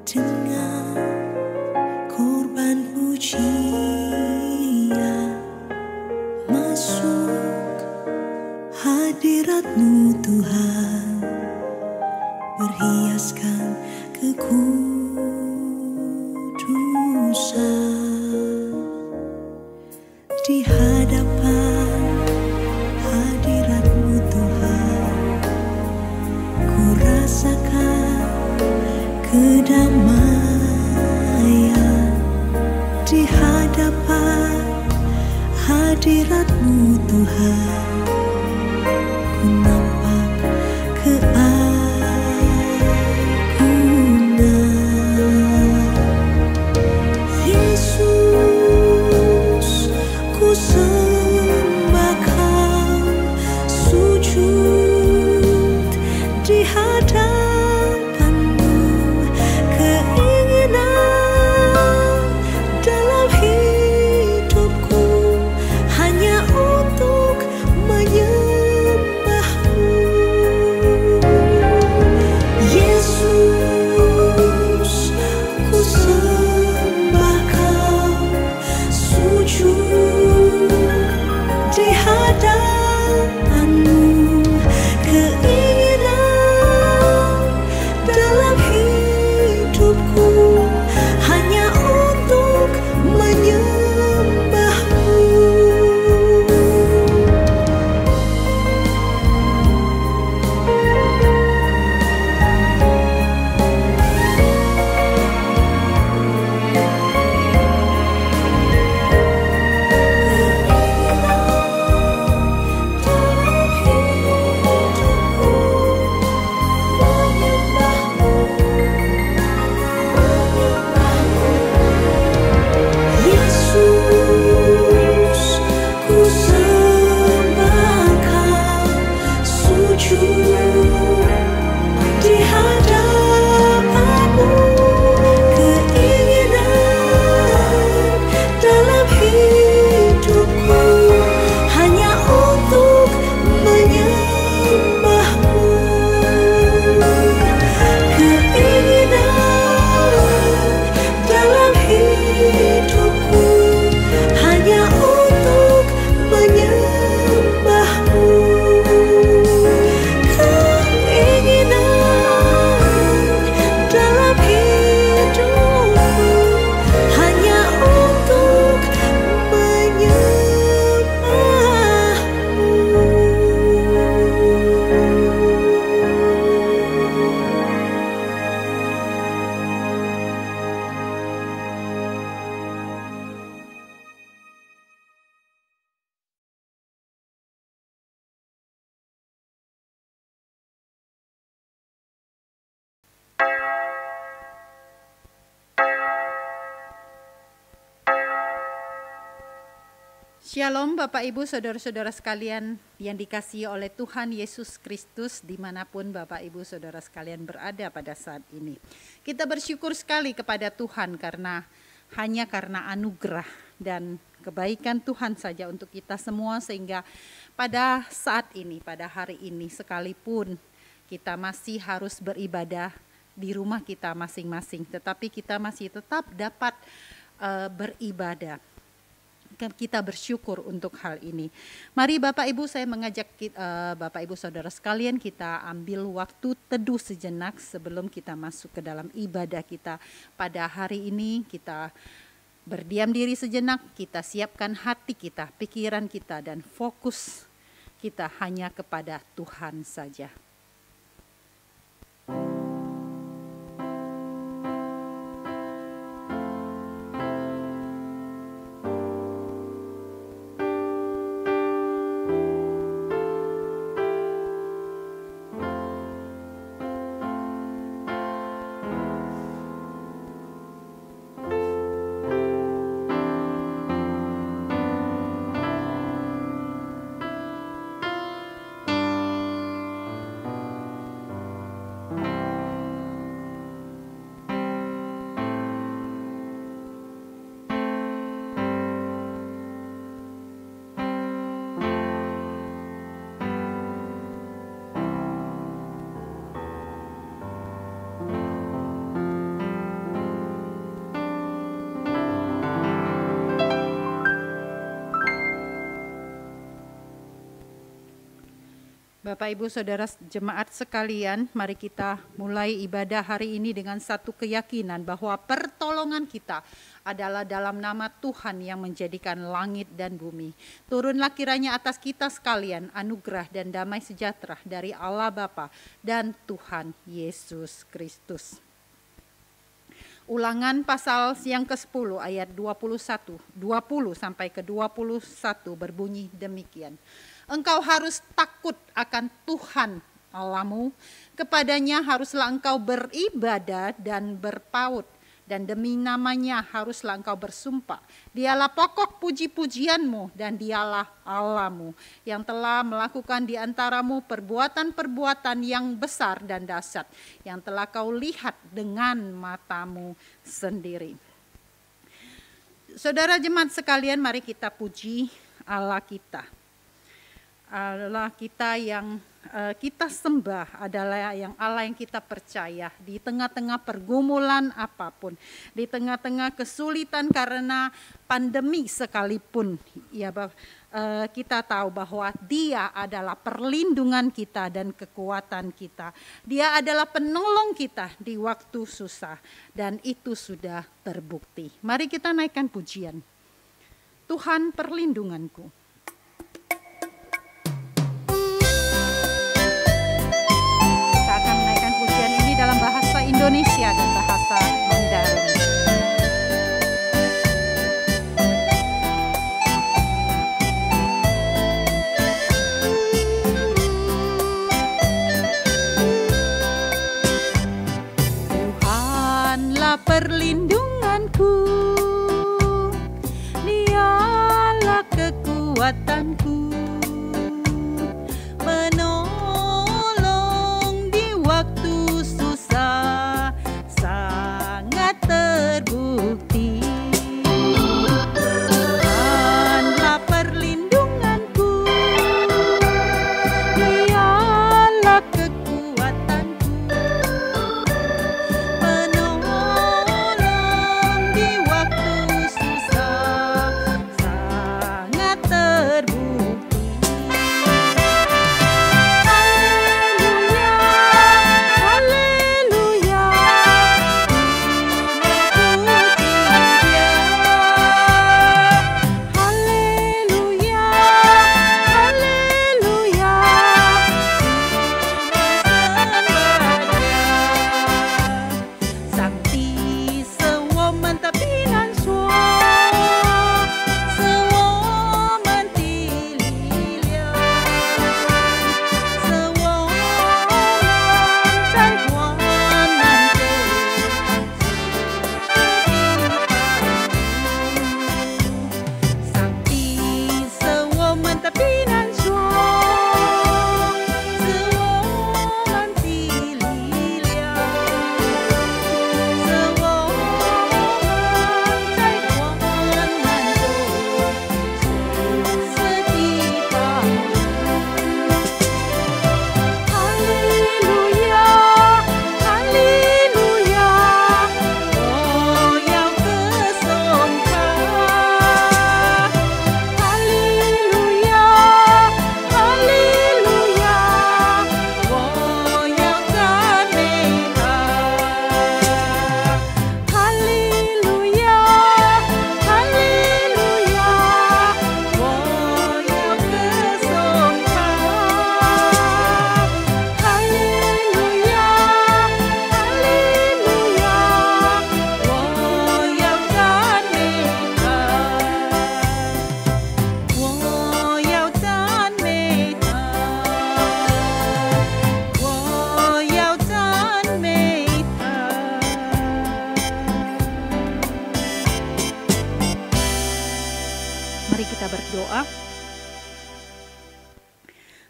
dengan korban pujian masuk hadirat-Mu Tuhan, berhiaskan kekudusan di hadapan hadirat-Mu Tuhan. Ku rasakan kedamaian di hadapan hadirat-Mu Tuhan. Ku nampak keagungan Yesus. Ku sembah Kau, sujud di hadapan-Mu. Keinginan dalam hidupku hanya untuk menyembah-Mu. Yesus, ku sembah Kau, sujud di hadapan-Mu. Keinginan dalam hidupku hanya untuk menyembah-Mu. Yesus, ku sembah Kau, sujud di hadapan-Mu. Keinginan dalam hidupku hanya untuk menyembah-Mu. Keinginan dalam hidupku hanya untuk menyembah-Mu. Keinginan dalam hidupku hanya untuk Shalom Bapak Ibu Saudara-saudara sekalian yang dikasihi oleh Tuhan Yesus Kristus dimanapun Bapak Ibu Saudara sekalian berada pada saat ini. Kita bersyukur sekali kepada Tuhan hanya karena anugerah dan kebaikan Tuhan saja untuk kita semua, sehingga pada saat ini, pada hari ini sekalipun kita masih harus beribadah di rumah kita masing-masing, tetapi kita masih tetap dapat beribadah. Kita bersyukur untuk hal ini. Mari Bapak Ibu, saya mengajak Bapak Ibu Saudara sekalian, kita ambil waktu teduh sejenak sebelum kita masuk ke dalam ibadah kita pada hari ini. Kita berdiam diri sejenak, kita siapkan hati kita, pikiran kita, dan fokus kita hanya kepada Tuhan saja. Bapak, Ibu, Saudara jemaat sekalian, mari kita mulai ibadah hari ini dengan satu keyakinan bahwa pertolongan kita adalah dalam nama Tuhan yang menjadikan langit dan bumi. Turunlah kiranya atas kita sekalian anugerah dan damai sejahtera dari Allah Bapa dan Tuhan Yesus Kristus. Ulangan pasal yang ke-10 ayat 20 sampai ke 21 berbunyi demikian. Engkau harus takut akan Tuhan Allahmu, kepadanya haruslah engkau beribadah dan berpaut, dan demi namanya haruslah engkau bersumpah. Dialah pokok puji-pujianmu dan dialah Allahmu yang telah melakukan di antaramu perbuatan-perbuatan yang besar dan dahsyat yang telah kau lihat dengan matamu sendiri. Saudara jemaat sekalian, mari kita puji Allah kita. Allah kita yang kita sembah adalah Allah yang kita percaya di tengah-tengah pergumulan apapun, di tengah-tengah kesulitan karena pandemi sekalipun, ya kita tahu bahwa Dia adalah perlindungan kita dan kekuatan kita. Dia adalah penolong kita di waktu susah, dan itu sudah terbukti. Mari kita naikkan pujian. Tuhan perlindunganku. Dalam bahasa Indonesia dan bahasa Mandarin. Tuhanlah perlindunganku, Dialah kekuatanku, menolong di waktu sangat terbukti. Tuhanlah perlindunganku, Dialah kekuatanku, menolong di waktu susah sangat terbukti.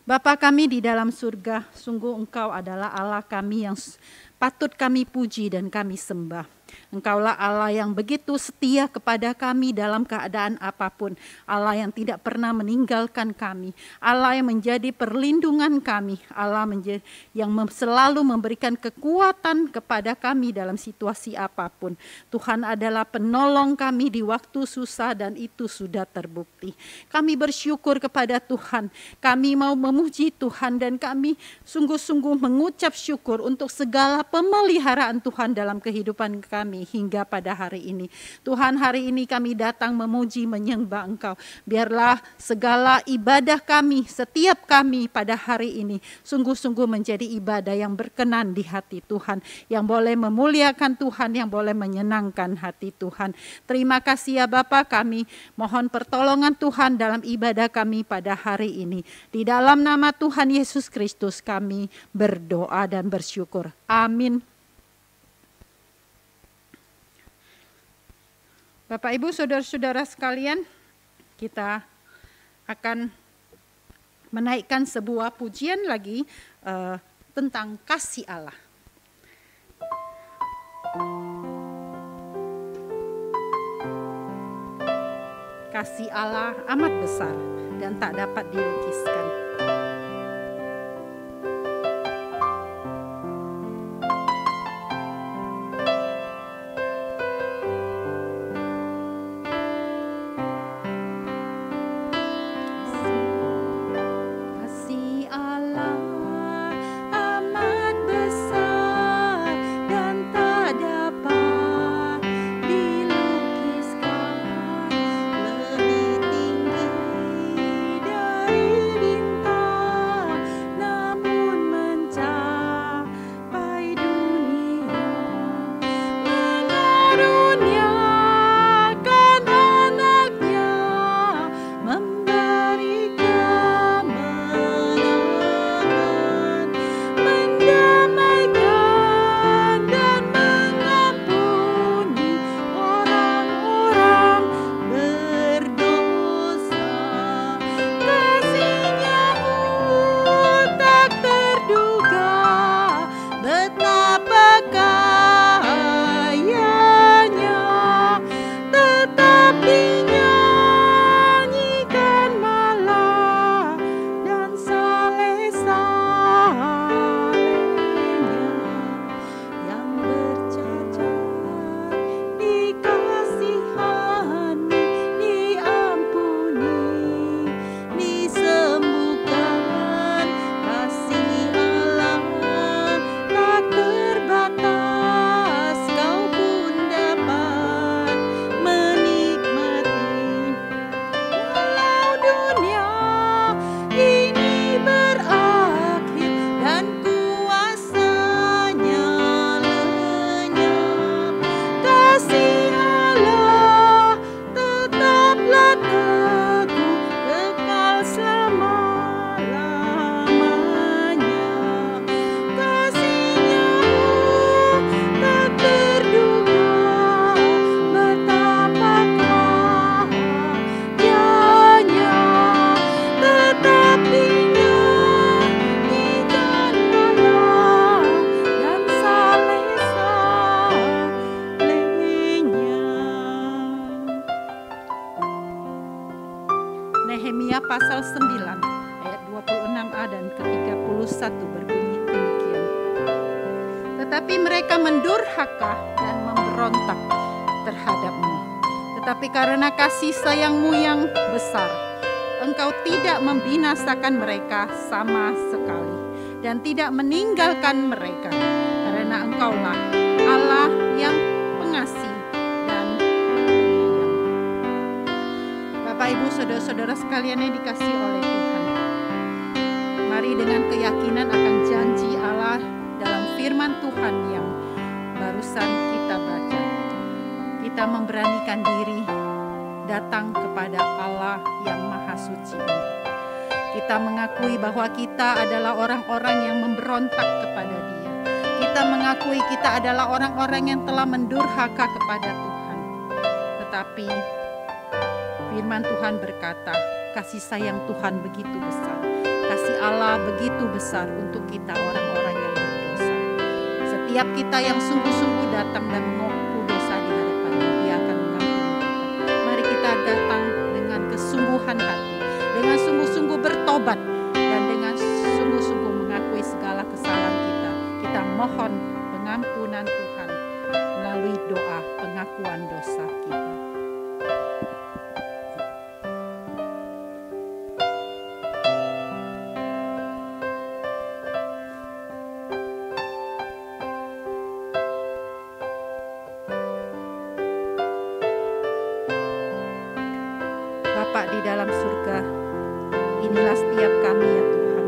Bapa kami di dalam surga, sungguh Engkau adalah Allah kami yang patut kami puji dan kami sembah. Engkaulah Allah yang begitu setia kepada kami dalam keadaan apapun. Allah yang tidak pernah meninggalkan kami. Allah yang menjadi perlindungan kami. Allah yang selalu memberikan kekuatan kepada kami dalam situasi apapun. Tuhan adalah penolong kami di waktu susah dan itu sudah terbukti. Kami bersyukur kepada Tuhan. Kami mau memuji Tuhan dan kami sungguh-sungguh mengucap syukur untuk segala pemeliharaan Tuhan dalam kehidupan kami hingga pada hari ini. Tuhan, hari ini kami datang memuji menyembah Engkau. Biarlah segala ibadah kami, setiap kami pada hari ini sungguh-sungguh menjadi ibadah yang berkenan di hati Tuhan, yang boleh memuliakan Tuhan, yang boleh menyenangkan hati Tuhan. Terima kasih ya Bapa, kami mohon pertolongan Tuhan dalam ibadah kami pada hari ini. Di dalam nama Tuhan Yesus Kristus kami berdoa dan bersyukur. Amin. Bapak, Ibu, saudara-saudara sekalian, kita akan menaikkan sebuah pujian lagi tentang kasih Allah. Kasih Allah amat besar dan tak dapat dilukiskan. Nehemia pasal 9 ayat 26a dan ke-31 berbunyi demikian. Tetapi mereka mendurhaka dan memberontak terhadapmu. Tetapi karena kasih sayangmu yang besar, engkau tidak membinasakan mereka sama sekali dan tidak meninggalkan mereka, karena engkaulah Allah yang pengasih dan penyayang. Bapak, Ibu, saudara-saudara sekalian yang dikasihi oleh Tuhan, mari dengan keyakinan akan janji Allah dalam firman Tuhan yang barusan kita baca, kita memberanikan diri datang kepada Allah yang Maha Suci. Kita mengakui bahwa kita adalah orang-orang yang memberontak kepada Dia. Kita mengakui kita adalah orang-orang yang telah mendurhaka kepada Tuhan. Tetapi firman Tuhan berkata, kasih sayang Tuhan begitu besar. Kasih Allah begitu besar untuk kita orang-orang yang berdosa. Setiap kita yang sungguh-sungguh datang dan mengaku dosa di hadapan-Nya, Dia akan mengampuni kita. Mari kita datang dengan kesungguhan hati, dengan sungguh-sungguh bertobat, dan dengan sungguh-sungguh mengakui segala kesalahan kita. Kita mohon pengampunan Tuhan melalui doa pengakuan dosa kita. Bapa di dalam surga, inilah setiap kami ya Tuhan.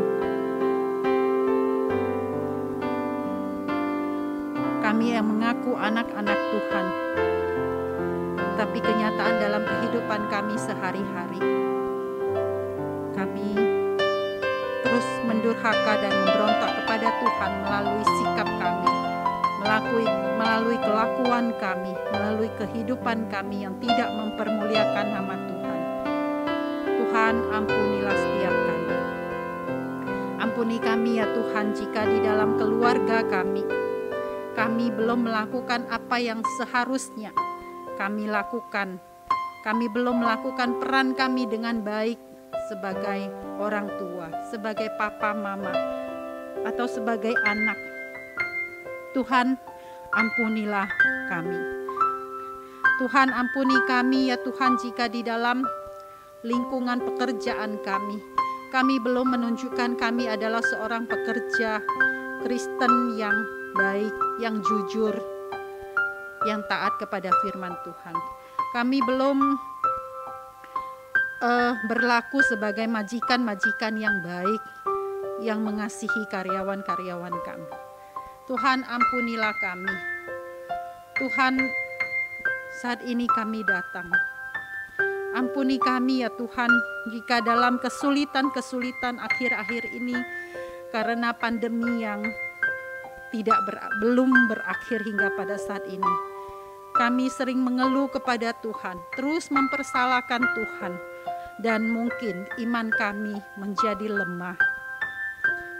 Kami yang mengaku anak-anak Tuhan, tapi kenyataan dalam kehidupan kami sehari-hari, kami terus mendurhaka dan memberontak kepada Tuhan melalui sikap kami, melalui kelakuan kami, melalui kehidupan kami yang tidak mempermuliakan nama Tuhan. Tuhan, ampunilah setiap kami. Ampuni kami ya Tuhan jika di dalam keluarga kami belum melakukan apa yang seharusnya kami lakukan. Kami belum melakukan peran kami dengan baik sebagai orang tua, sebagai papa mama, atau sebagai anak. Tuhan, ampunilah kami. Tuhan, ampuni kami ya Tuhan jika di dalam lingkungan pekerjaan kami belum menunjukkan kami adalah seorang pekerja Kristen yang baik, yang jujur, yang taat kepada firman Tuhan. Kami belum berlaku sebagai majikan-majikan yang baik, yang mengasihi karyawan-karyawan kami. Tuhan, ampunilah kami. Tuhan, saat ini kami datang. Ampuni kami ya Tuhan jika dalam kesulitan-kesulitan akhir-akhir ini karena pandemi yang belum berakhir hingga pada saat ini. Kami sering mengeluh kepada Tuhan, terus mempersalahkan Tuhan, dan mungkin iman kami menjadi lemah.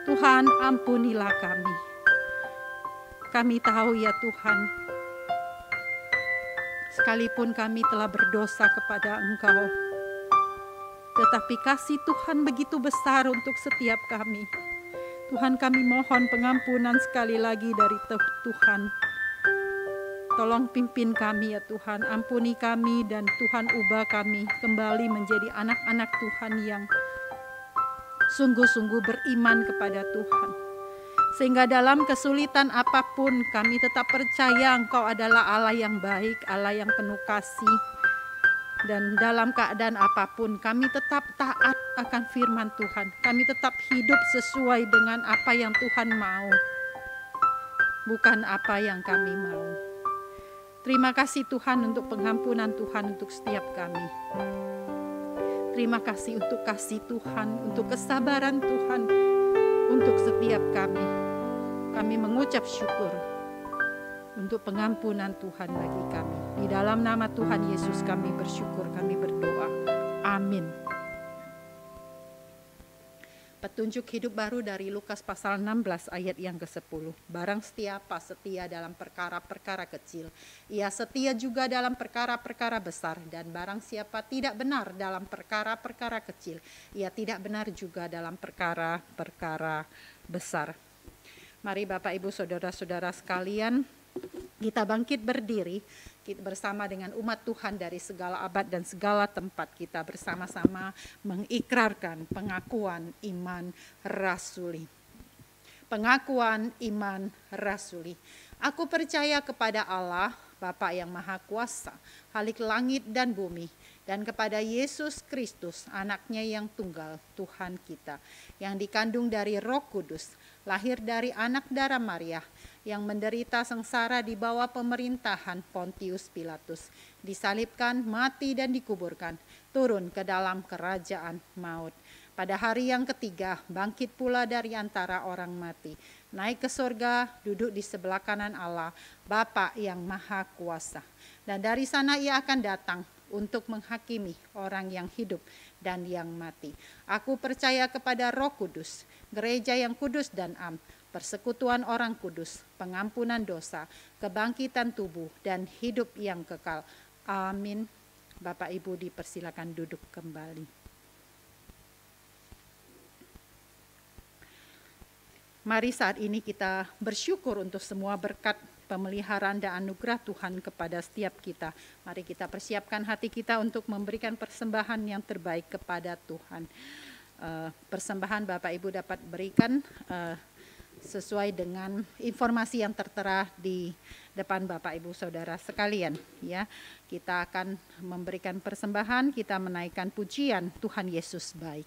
Tuhan, ampunilah kami. Kami tahu ya Tuhan, sekalipun kami telah berdosa kepada Engkau, tetapi kasih Tuhan begitu besar untuk setiap kami. Tuhan, kami mohon pengampunan sekali lagi dari Tuhan. Tolong pimpin kami ya Tuhan, ampuni kami, dan Tuhan ubah kami kembali menjadi anak-anak Tuhan yang sungguh-sungguh beriman kepada Tuhan. Sehingga dalam kesulitan apapun kami tetap percaya Engkau adalah Allah yang baik, Allah yang penuh kasih. Dan dalam keadaan apapun kami tetap taat akan firman Tuhan. Kami tetap hidup sesuai dengan apa yang Tuhan mau, bukan apa yang kami mau. Terima kasih Tuhan untuk pengampunan Tuhan untuk setiap kami. Terima kasih untuk kasih Tuhan, untuk kesabaran Tuhan untuk setiap kami. Kami mengucap syukur untuk pengampunan Tuhan bagi kami. Di dalam nama Tuhan Yesus kami bersyukur, kami berdoa. Amin. Petunjuk hidup baru dari Lukas pasal 16 ayat yang ke-10. Barang siapa setia dalam perkara-perkara kecil, ia setia juga dalam perkara-perkara besar. Dan barang siapa tidak benar dalam perkara-perkara kecil, ia tidak benar juga dalam perkara-perkara besar. Mari Bapak Ibu Saudara-saudara sekalian, kita bangkit berdiri bersama dengan umat Tuhan dari segala abad dan segala tempat. Kita bersama-sama mengikrarkan pengakuan iman rasuli. Pengakuan iman rasuli. Aku percaya kepada Allah, Bapa yang Maha Kuasa, Khalik langit dan bumi, dan kepada Yesus Kristus, anaknya yang tunggal, Tuhan kita, yang dikandung dari Roh Kudus, lahir dari anak darah Maria, yang menderita sengsara di bawah pemerintahan Pontius Pilatus, disalibkan, mati dan dikuburkan, turun ke dalam kerajaan maut. Pada hari yang ketiga, bangkit pula dari antara orang mati, naik ke surga, duduk di sebelah kanan Allah, Bapa yang Maha Kuasa. Dan dari sana ia akan datang untuk menghakimi orang yang hidup dan yang mati. Aku percaya kepada Roh Kudus, gereja yang kudus dan am, persekutuan orang kudus, pengampunan dosa, kebangkitan tubuh, dan hidup yang kekal. Amin. Bapak Ibu dipersilakan duduk kembali. Mari saat ini kita bersyukur untuk semua berkat pemeliharaan dan anugerah Tuhan kepada setiap kita. Mari kita persiapkan hati kita untuk memberikan persembahan yang terbaik kepada Tuhan. Persembahan Bapak Ibu dapat berikan sesuai dengan informasi yang tertera di depan Bapak Ibu Saudara sekalian. Ya, kita akan memberikan persembahan, kita menaikkan pujian Tuhan Yesus baik.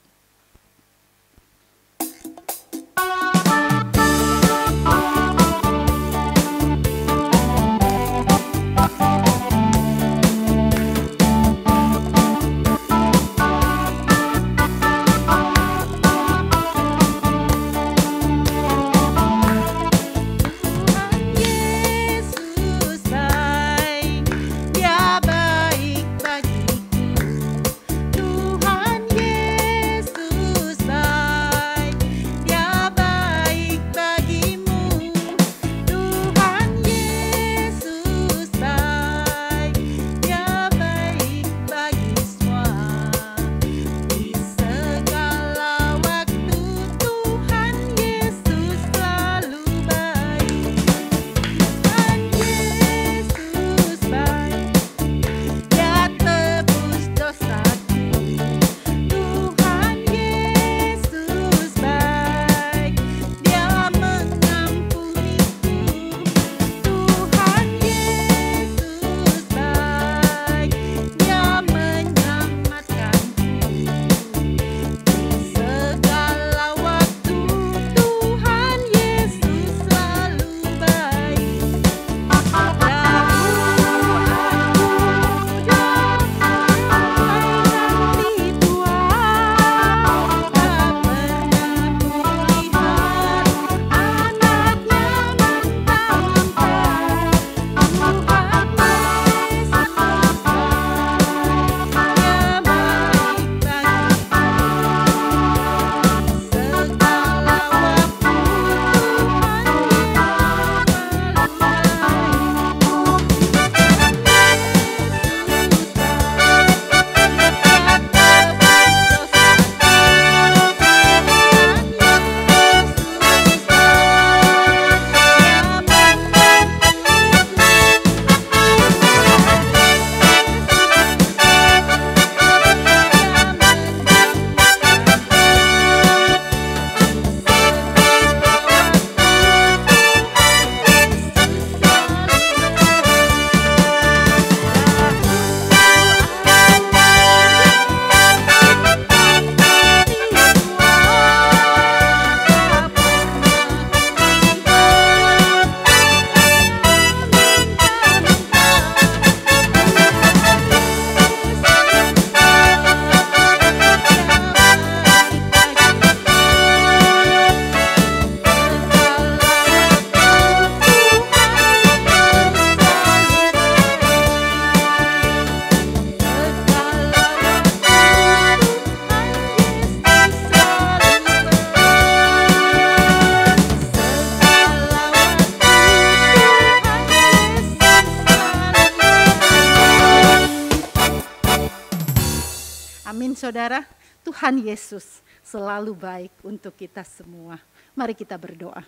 Saudara, Tuhan Yesus selalu baik untuk kita semua. Mari kita berdoa.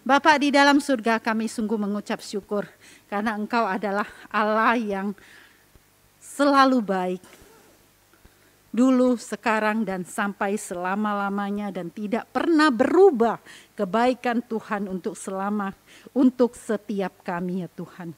Bapa di dalam surga, kami sungguh mengucap syukur karena Engkau adalah Allah yang selalu baik. Dulu, sekarang, dan sampai selama-lamanya, dan tidak pernah berubah kebaikan Tuhan untuk setiap kami ya Tuhan.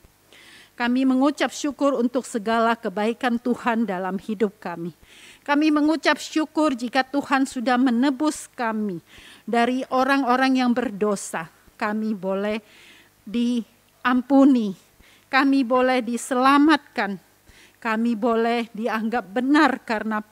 Kami mengucap syukur untuk segala kebaikan Tuhan dalam hidup kami. Kami mengucap syukur jika Tuhan sudah menebus kami dari orang-orang yang berdosa. Kami boleh diampuni, kami boleh diselamatkan, kami boleh dianggap benar karena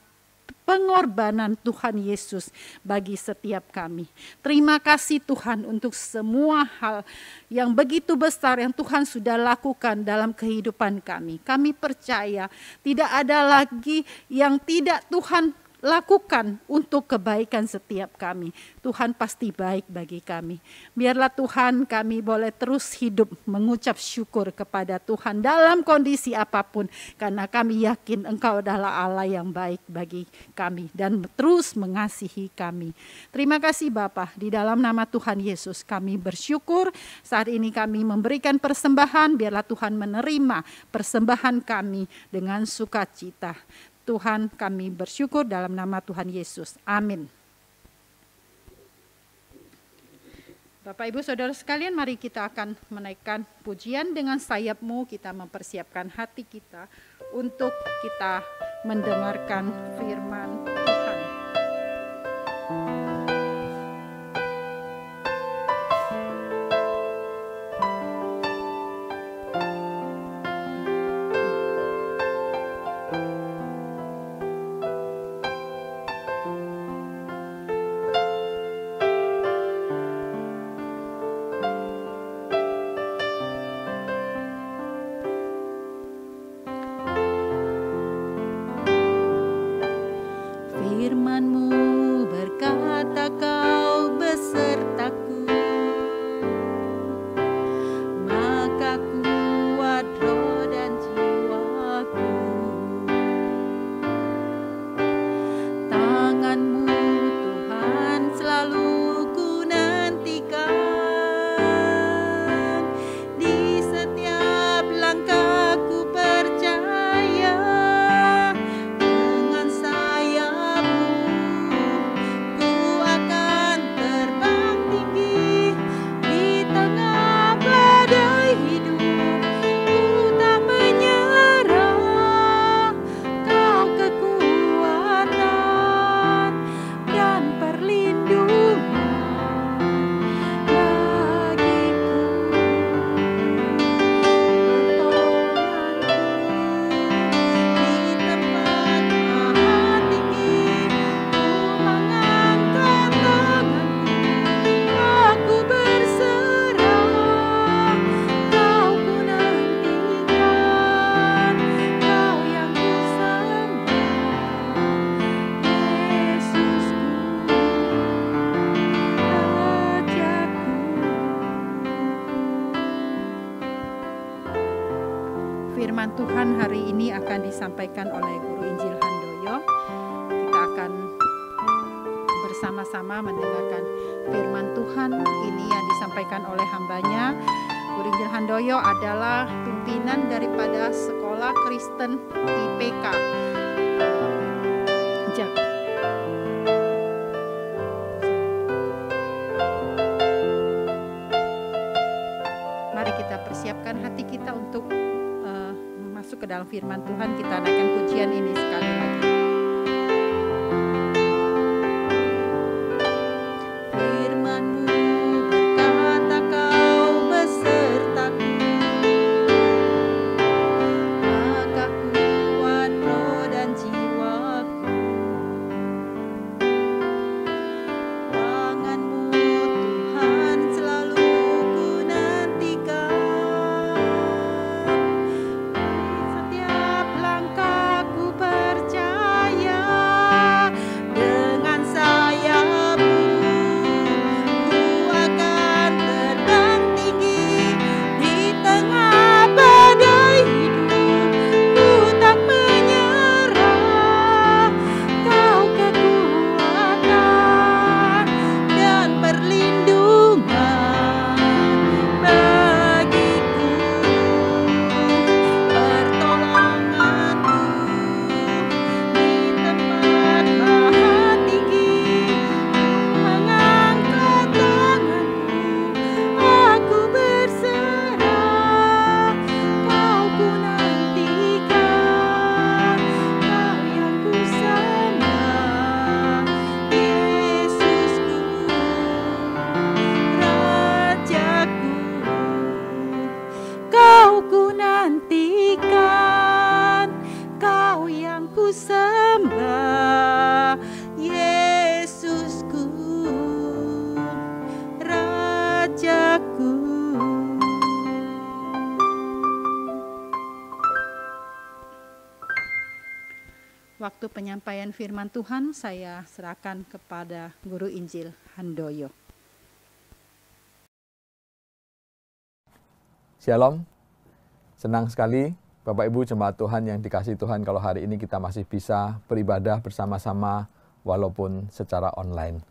pengorbanan Tuhan Yesus bagi setiap kami. Terima kasih Tuhan untuk semua hal yang begitu besar yang Tuhan sudah lakukan dalam kehidupan kami. Kami percaya tidak ada lagi yang tidak Tuhan lakukan untuk kebaikan setiap kami. Tuhan pasti baik bagi kami. Biarlah Tuhan kami boleh terus hidup mengucap syukur kepada Tuhan dalam kondisi apapun. Karena kami yakin Engkau adalah Allah yang baik bagi kami dan terus mengasihi kami. Terima kasih Bapa, di dalam nama Tuhan Yesus kami bersyukur. Saat ini kami memberikan persembahan, biarlah Tuhan menerima persembahan kami dengan sukacita. Tuhan kami bersyukur dalam nama Tuhan Yesus. Amin. Bapak Ibu Saudara sekalian, mari kita akan menaikkan pujian dengan sayapmu. Kita mempersiapkan hati kita untuk kita mendengarkan firman Tuhan. Firman-Mu berkata Kau besertaku, maka kuat roh dan jiwaku. Tangan-Mu Tuhan selalu ku nantikan, di setiap langkahku percaya. Firman Tuhan hari ini akan disampaikan oleh Guru Injil Handoyo. Kita akan bersama-sama mendengarkan firman Tuhan ini yang disampaikan oleh hambanya. Guru Injil Handoyo adalah pimpinan daripada Sekolah Kristen IPK. Mari kita persiapkan hati kita untuk masuk ke dalam firman Tuhan. Kita naikkan pujian ini sekali lagi. Firman-Mu berkata Kau besertaku, maka kuat roh dan jiwaku. Tangan-Mu Tuhan selalu ku nantikan, setiap langkahku percaya. waktu penyampaian firman Tuhan saya serahkan kepada Guru Injil Handoyo. Shalom, senang sekali Bapak Ibu jemaat Tuhan yang dikasihi Tuhan kalau hari ini kita masih bisa beribadah bersama-sama walaupun secara online.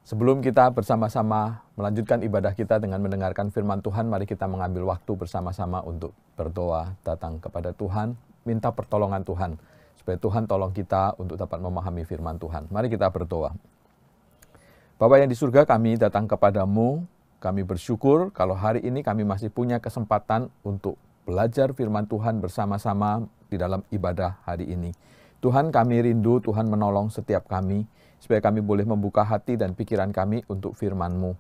Sebelum kita bersama-sama melanjutkan ibadah kita dengan mendengarkan firman Tuhan, mari kita mengambil waktu bersama-sama untuk berdoa, datang kepada Tuhan, minta pertolongan Tuhan, supaya Tuhan tolong kita untuk dapat memahami firman Tuhan. Mari kita berdoa. Bapa yang di surga, kami datang kepadamu, kami bersyukur kalau hari ini kami masih punya kesempatan untuk belajar firman Tuhan bersama-sama di dalam ibadah hari ini. Tuhan, kami rindu Tuhan menolong setiap kami, supaya kami boleh membuka hati dan pikiran kami untuk firman-Mu.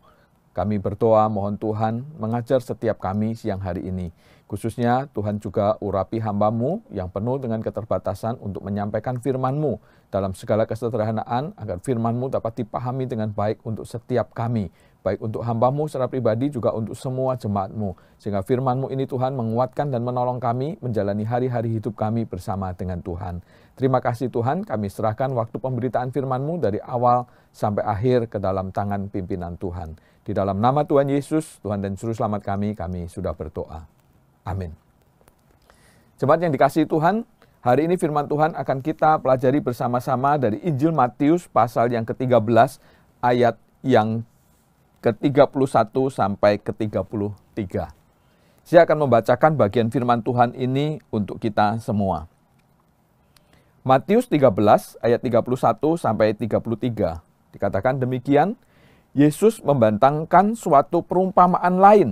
Kami berdoa mohon Tuhan mengajar setiap kami siang hari ini. Khususnya Tuhan juga urapi hamba-Mu yang penuh dengan keterbatasan untuk menyampaikan firman-Mu dalam segala kesederhanaan, agar firman-Mu dapat dipahami dengan baik untuk setiap kami, baik untuk hamba-Mu secara pribadi juga untuk semua jemaat-Mu. Sehingga firman-Mu ini Tuhan menguatkan dan menolong kami menjalani hari-hari hidup kami bersama dengan Tuhan. Terima kasih Tuhan, kami serahkan waktu pemberitaan firman-Mu dari awal sampai akhir ke dalam tangan pimpinan Tuhan. Di dalam nama Tuhan Yesus, Tuhan dan Juru Selamat kami sudah berdoa. Amin. Jemaat yang dikasihi Tuhan, hari ini firman Tuhan akan kita pelajari bersama-sama dari Injil Matius pasal yang ke-13 ayat yang ke-31 sampai ke-33. Saya akan membacakan bagian firman Tuhan ini untuk kita semua. Matius 13 ayat 31 sampai 33. Dikatakan demikian, Yesus membantangkan suatu perumpamaan lain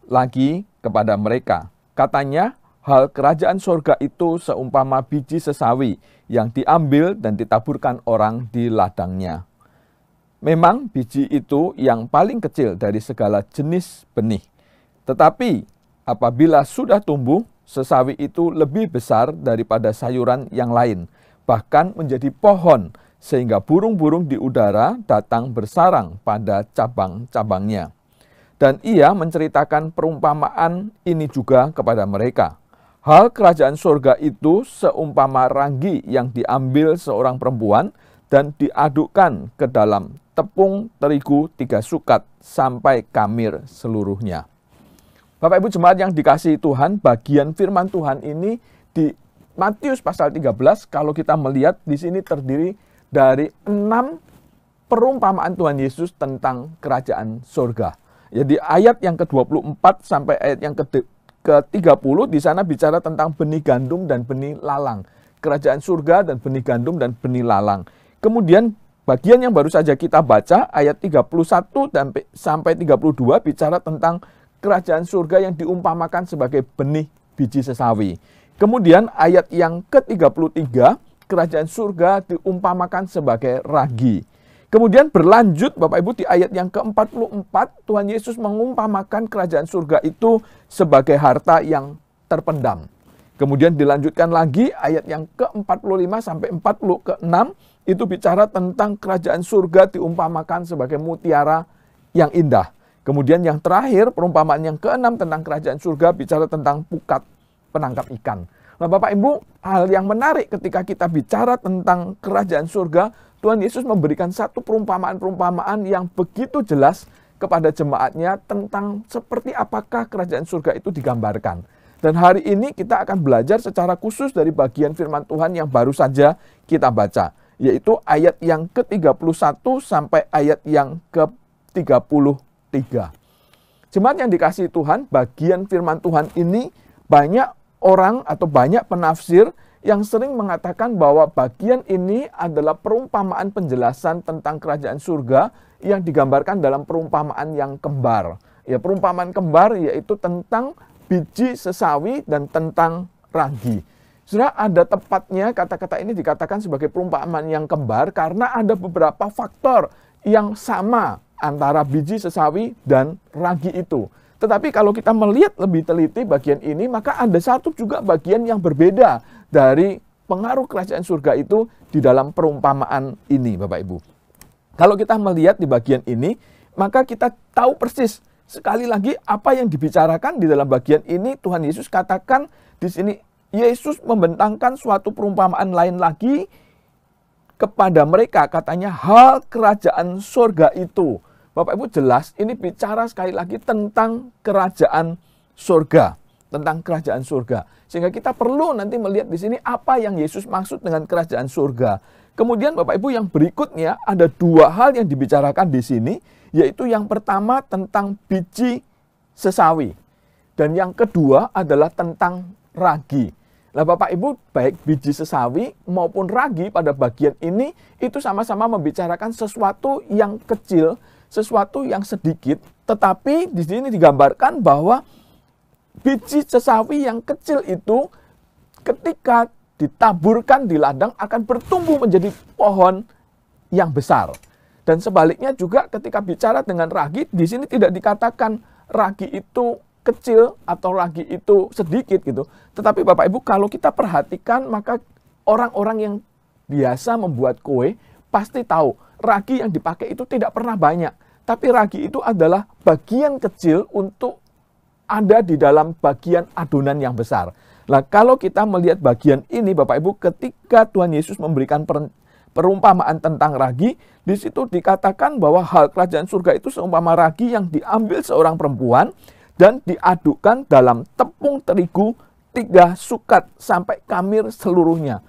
lagi kepada mereka. Katanya, hal kerajaan surga itu seumpama biji sesawi yang diambil dan ditaburkan orang di ladangnya. Memang biji itu yang paling kecil dari segala jenis benih. Tetapi apabila sudah tumbuh, sesawi itu lebih besar daripada sayuran yang lain, bahkan menjadi pohon, sehingga burung-burung di udara datang bersarang pada cabang-cabangnya. Dan ia menceritakan perumpamaan ini juga kepada mereka. Hal kerajaan surga itu seumpama ranggi yang diambil seorang perempuan dan diadukkan ke dalam tepung terigu 3 sukat sampai kamir seluruhnya. Bapak Ibu jemaat yang dikasihi Tuhan, bagian firman Tuhan ini di Matius pasal 13, kalau kita melihat di sini terdiri dari 6 perumpamaan Tuhan Yesus tentang kerajaan surga. Jadi ayat yang ke-24 sampai ayat yang ke-30 di sana bicara tentang benih gandum dan benih lalang. Kerajaan surga dan benih gandum dan benih lalang. Kemudian bagian yang baru saja kita baca ayat 31 sampai 32 bicara tentang kerajaan surga yang diumpamakan sebagai benih biji sesawi. Kemudian ayat yang ke-33, kerajaan surga diumpamakan sebagai ragi. Kemudian berlanjut Bapak Ibu di ayat yang ke-44, Tuhan Yesus mengumpamakan kerajaan surga itu sebagai harta yang terpendam. Kemudian dilanjutkan lagi ayat yang ke-45 sampai 46, itu bicara tentang kerajaan surga diumpamakan sebagai mutiara yang indah. Kemudian yang terakhir, perumpamaan yang ke-6 tentang kerajaan surga bicara tentang pukat penangkap ikan. Nah Bapak Ibu, hal yang menarik ketika kita bicara tentang kerajaan surga, Tuhan Yesus memberikan satu perumpamaan-perumpamaan yang begitu jelas kepada jemaatnya tentang seperti apakah kerajaan surga itu digambarkan. Dan hari ini kita akan belajar secara khusus dari bagian firman Tuhan yang baru saja kita baca, yaitu ayat yang ke-31 sampai ayat yang ke-33. Jemaat yang dikasihi Tuhan, bagian firman Tuhan ini banyak orang atau banyak penafsir yang sering mengatakan bahwa bagian ini adalah perumpamaan penjelasan tentang kerajaan surga yang digambarkan dalam perumpamaan yang kembar. Ya, perumpamaan kembar yaitu tentang biji sesawi dan tentang ragi. Sudah ada tepatnya kata-kata ini dikatakan sebagai perumpamaan yang kembar karena ada beberapa faktor yang sama antara biji sesawi dan ragi itu. Tetapi kalau kita melihat lebih teliti bagian ini, maka ada satu juga bagian yang berbeda dari pengaruh kerajaan surga itu di dalam perumpamaan ini, Bapak Ibu. Kalau kita melihat di bagian ini, maka kita tahu persis sekali lagi apa yang dibicarakan di dalam bagian ini. Tuhan Yesus katakan di sini Yesus membentangkan suatu perumpamaan lain lagi kepada mereka, katanya hal kerajaan surga itu. Bapak Ibu, jelas ini bicara sekali lagi tentang kerajaan surga, tentang kerajaan surga. Sehingga kita perlu nanti melihat di sini apa yang Yesus maksud dengan kerajaan surga. Kemudian Bapak Ibu, yang berikutnya ada dua hal yang dibicarakan di sini, yaitu yang pertama tentang biji sesawi dan yang kedua adalah tentang ragi. Nah Bapak Ibu, baik biji sesawi maupun ragi pada bagian ini itu sama-sama membicarakan sesuatu yang kecil, sesuatu yang sedikit, tetapi di sini digambarkan bahwa biji sesawi yang kecil itu ketika ditaburkan di ladang akan bertumbuh menjadi pohon yang besar. Dan sebaliknya juga ketika bicara dengan ragi, di sini tidak dikatakan ragi itu kecil atau ragi itu sedikit gitu. Tetapi Bapak Ibu, kalau kita perhatikan, maka orang-orang yang biasa membuat kue pasti tahu ragi yang dipakai itu tidak pernah banyak. Tapi ragi itu adalah bagian kecil untuk ada di dalam bagian adonan yang besar. Nah, kalau kita melihat bagian ini Bapak Ibu, ketika Tuhan Yesus memberikan perumpamaan tentang ragi, di situ dikatakan bahwa hal kerajaan surga itu seumpama ragi yang diambil seorang perempuan dan diadukkan dalam tepung terigu 3 sukat sampai kamir seluruhnya.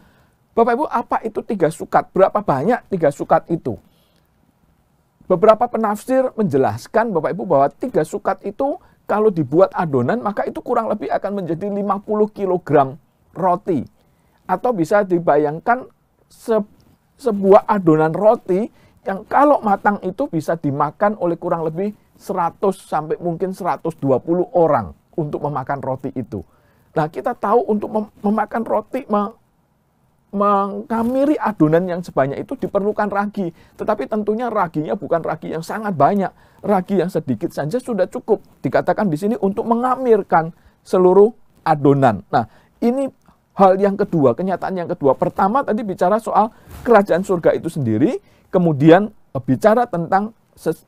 Bapak Ibu, apa itu 3 sukat? Berapa banyak 3 sukat itu? Beberapa penafsir menjelaskan Bapak Ibu bahwa 3 sukat itu kalau dibuat adonan maka itu kurang lebih akan menjadi 50 kg roti. Atau bisa dibayangkan sebuah adonan roti yang kalau matang itu bisa dimakan oleh kurang lebih 100 sampai mungkin 120 orang untuk memakan roti itu. Nah, kita tahu untuk memakan roti, mengamiri adonan yang sebanyak itu diperlukan ragi. Tetapi tentunya raginya bukan ragi yang sangat banyak. Ragi yang sedikit saja sudah cukup. Dikatakan di sini untuk mengamirkan seluruh adonan. Nah, ini hal yang kedua, kenyataan yang kedua. Pertama tadi bicara soal kerajaan surga itu sendiri. Kemudian bicara tentang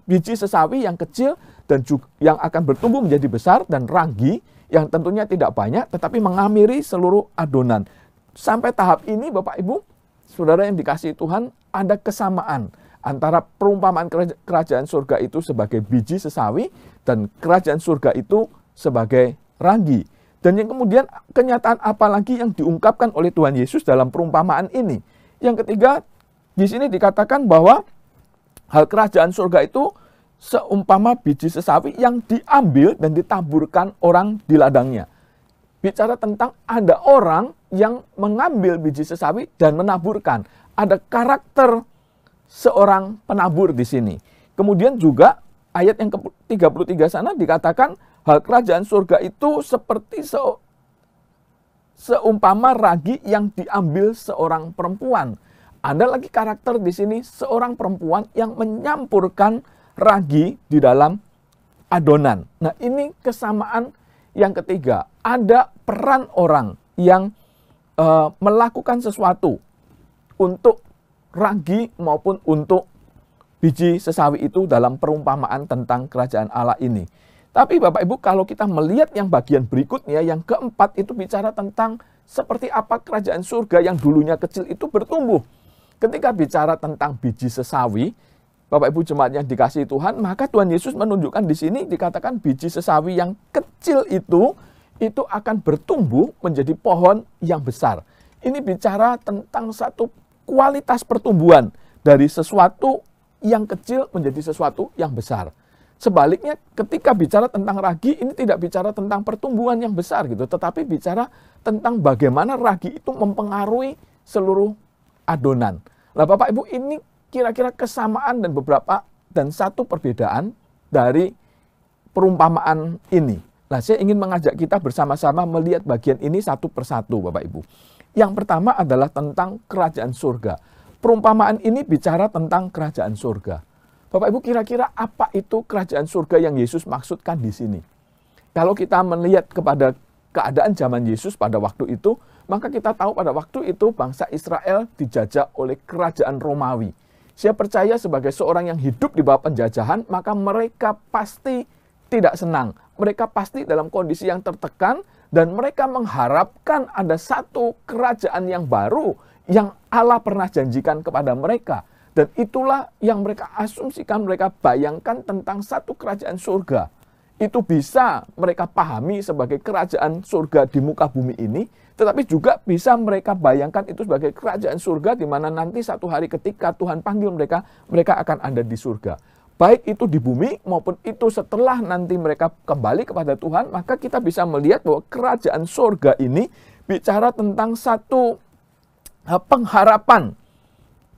biji sesawi yang kecil dan juga yang akan bertumbuh menjadi besar, dan ragi yang tentunya tidak banyak tetapi mengamiri seluruh adonan. Sampai tahap ini Bapak Ibu, saudara yang dikasihi Tuhan, ada kesamaan antara perumpamaan kerajaan surga itu sebagai biji sesawi dan kerajaan surga itu sebagai ragi. Dan yang kemudian kenyataan apa lagi yang diungkapkan oleh Tuhan Yesus dalam perumpamaan ini? Yang ketiga, di sini dikatakan bahwa hal kerajaan surga itu seumpama biji sesawi yang diambil dan ditaburkan orang di ladangnya. Bicara tentang ada orang yang mengambil biji sesawi dan menaburkan. Ada karakter seorang penabur di sini. Kemudian juga ayat yang ke-33 sana dikatakan hal kerajaan surga itu seperti seumpama ragi yang diambil seorang perempuan. Ada lagi karakter di sini seorang perempuan yang menyampurkan ragi di dalam adonan. Nah, ini kesamaan yang ketiga. Ada peran orang yang melakukan sesuatu untuk ragi maupun untuk biji sesawi itu dalam perumpamaan tentang kerajaan Allah ini. Tapi Bapak Ibu, kalau kita melihat yang bagian berikutnya, yang keempat itu bicara tentang seperti apa kerajaan surga yang dulunya kecil itu bertumbuh. Ketika bicara tentang biji sesawi, Bapak Ibu jemaat yang dikasihi Tuhan, maka Tuhan Yesus menunjukkan di sini dikatakan biji sesawi yang kecil itu akan bertumbuh menjadi pohon yang besar. Ini bicara tentang satu kualitas pertumbuhan dari sesuatu yang kecil menjadi sesuatu yang besar. Sebaliknya ketika bicara tentang ragi, ini tidak bicara tentang pertumbuhan yang besar gitu, tetapi bicara tentang bagaimana ragi itu mempengaruhi seluruh adonan. Nah Bapak Ibu, ini kira-kira kesamaan dan satu perbedaan dari perumpamaan ini. Nah, saya ingin mengajak kita bersama-sama melihat bagian ini satu persatu Bapak Ibu. Yang pertama adalah tentang kerajaan surga. Perumpamaan ini bicara tentang kerajaan surga. Bapak Ibu, kira-kira apa itu kerajaan surga yang Yesus maksudkan di sini? Kalau kita melihat kepada keadaan zaman Yesus pada waktu itu, maka kita tahu pada waktu itu bangsa Israel dijajah oleh kerajaan Romawi. Saya percaya sebagai seorang yang hidup di bawah penjajahan, maka mereka pasti tidak senang. Mereka pasti dalam kondisi yang tertekan Dan mereka mengharapkan ada satu kerajaan yang baru yang Allah pernah janjikan kepada mereka. Dan itulah yang mereka asumsikan, mereka bayangkan tentang satu kerajaan surga. Itu bisa mereka pahami sebagai kerajaan surga di muka bumi ini, tetapi juga bisa mereka bayangkan itu sebagai kerajaan surga di mana nanti satu hari ketika Tuhan panggil mereka, mereka akan ada di surga. Baik itu di bumi maupun itu setelah nanti mereka kembali kepada Tuhan, maka kita bisa melihat bahwa kerajaan surga ini bicara tentang satu pengharapan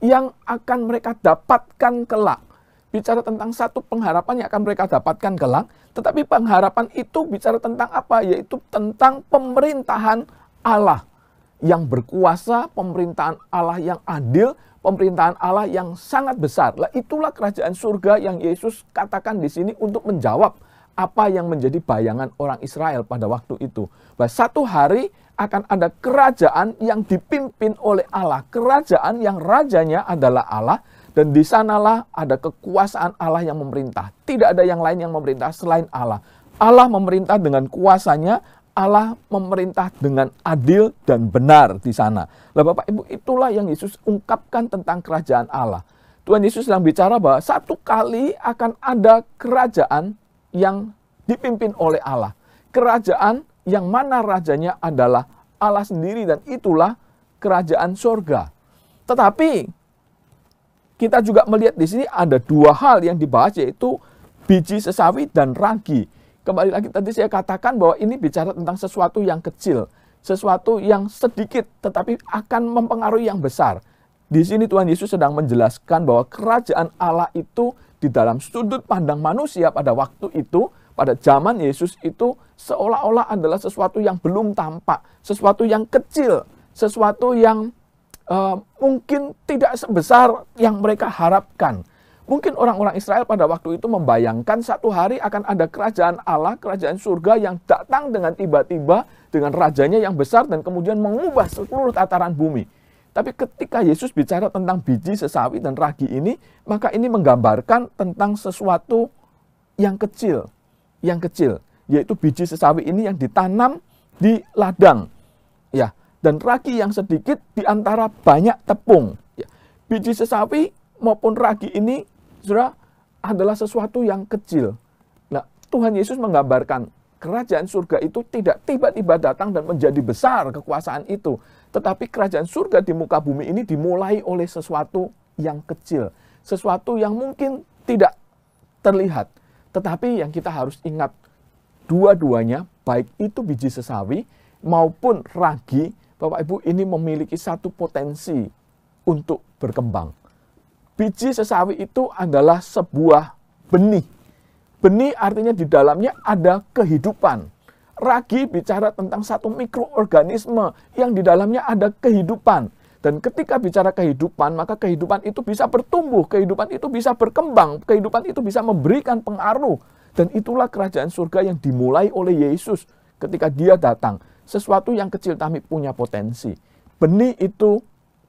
yang akan mereka dapatkan kelak. Bicara tentang satu pengharapan yang akan mereka dapatkan kelak, tetapi pengharapan itu bicara tentang apa? Yaitu tentang pemerintahan Allah yang berkuasa, pemerintahan Allah yang adil, pemerintahan Allah yang sangat besar. Lah itulah kerajaan surga yang Yesus katakan di sini untuk menjawab apa yang menjadi bayangan orang Israel pada waktu itu. Bahwa satu hari akan ada kerajaan yang dipimpin oleh Allah, kerajaan yang rajanya adalah Allah, dan di sanalah ada kekuasaan Allah yang memerintah. Tidak ada yang lain yang memerintah selain Allah. Allah memerintah dengan kuasanya, Allah memerintah dengan adil dan benar di sana. Lah Bapak Ibu, itulah yang Yesus ungkapkan tentang kerajaan Allah. Tuhan Yesus sedang bicara bahwa satu kali akan ada kerajaan yang dipimpin oleh Allah. Kerajaan yang mana rajanya adalah Allah sendiri, dan itulah kerajaan surga. Tetapi kita juga melihat di sini ada dua hal yang dibahas, yaitu biji sesawi dan ragi. Kembali lagi tadi saya katakan bahwa ini bicara tentang sesuatu yang kecil, sesuatu yang sedikit tetapi akan mempengaruhi yang besar. Di sini Tuhan Yesus sedang menjelaskan bahwa kerajaan Allah itu di dalam sudut pandang manusia pada waktu itu, pada zaman Yesus itu seolah-olah adalah sesuatu yang belum tampak, sesuatu yang kecil, sesuatu yang mungkin tidak sebesar yang mereka harapkan. Mungkin orang-orang Israel pada waktu itu membayangkan satu hari akan ada kerajaan Allah, kerajaan surga yang datang dengan tiba-tiba dengan rajanya yang besar dan kemudian mengubah seluruh tataran bumi. Tapi ketika Yesus bicara tentang biji sesawi dan ragi ini, maka ini menggambarkan tentang sesuatu yang kecil, yaitu biji sesawi ini yang ditanam di ladang, ya, dan ragi yang sedikit di antara banyak tepung. Ya. Biji sesawi maupun ragi ini saudara, adalah sesuatu yang kecil. Nah, Tuhan Yesus menggambarkan kerajaan surga itu tidak tiba-tiba datang dan menjadi besar kekuasaan itu. Tetapi kerajaan surga di muka bumi ini dimulai oleh sesuatu yang kecil. Sesuatu yang mungkin tidak terlihat. Tetapi yang kita harus ingat, dua-duanya, baik itu biji sesawi maupun ragi, Bapak Ibu, ini memiliki satu potensi untuk berkembang. Biji sesawi itu adalah sebuah benih. Benih artinya di dalamnya ada kehidupan. Ragi bicara tentang satu mikroorganisme yang di dalamnya ada kehidupan. Dan ketika bicara kehidupan, maka kehidupan itu bisa bertumbuh, kehidupan itu bisa berkembang, kehidupan itu bisa memberikan pengaruh. Dan itulah kerajaan surga yang dimulai oleh Yesus ketika dia datang. Sesuatu yang kecil tapi punya potensi. Benih itu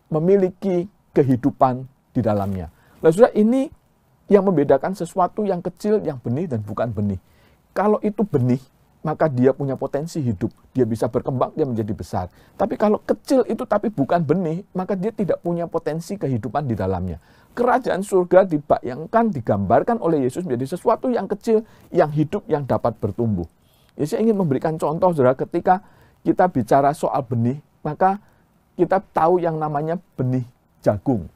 memiliki kehidupan di dalamnya. Nah, saudara, ini yang membedakan sesuatu yang kecil, yang benih dan bukan benih. Kalau itu benih, maka dia punya potensi hidup. Dia bisa berkembang, dia menjadi besar. Tapi kalau kecil itu tapi bukan benih, maka dia tidak punya potensi kehidupan di dalamnya. Kerajaan surga dibayangkan, digambarkan oleh Yesus menjadi sesuatu yang kecil, yang hidup, yang dapat bertumbuh. Ya, saya ingin memberikan contoh, saudara, ketika kita bicara soal benih, maka kita tahu yang namanya benih jagung.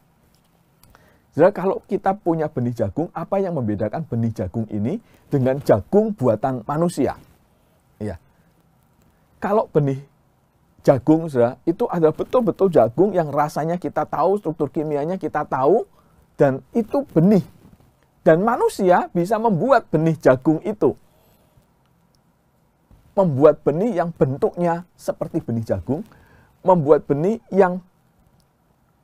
Saudara, kalau kita punya benih jagung, apa yang membedakan benih jagung ini dengan jagung buatan manusia? Ya. Kalau benih jagung, saudara, itu adalah betul-betul jagung yang rasanya kita tahu, struktur kimianya kita tahu, dan itu benih. Dan manusia bisa membuat benih jagung itu. Membuat benih yang bentuknya seperti benih jagung, membuat benih yang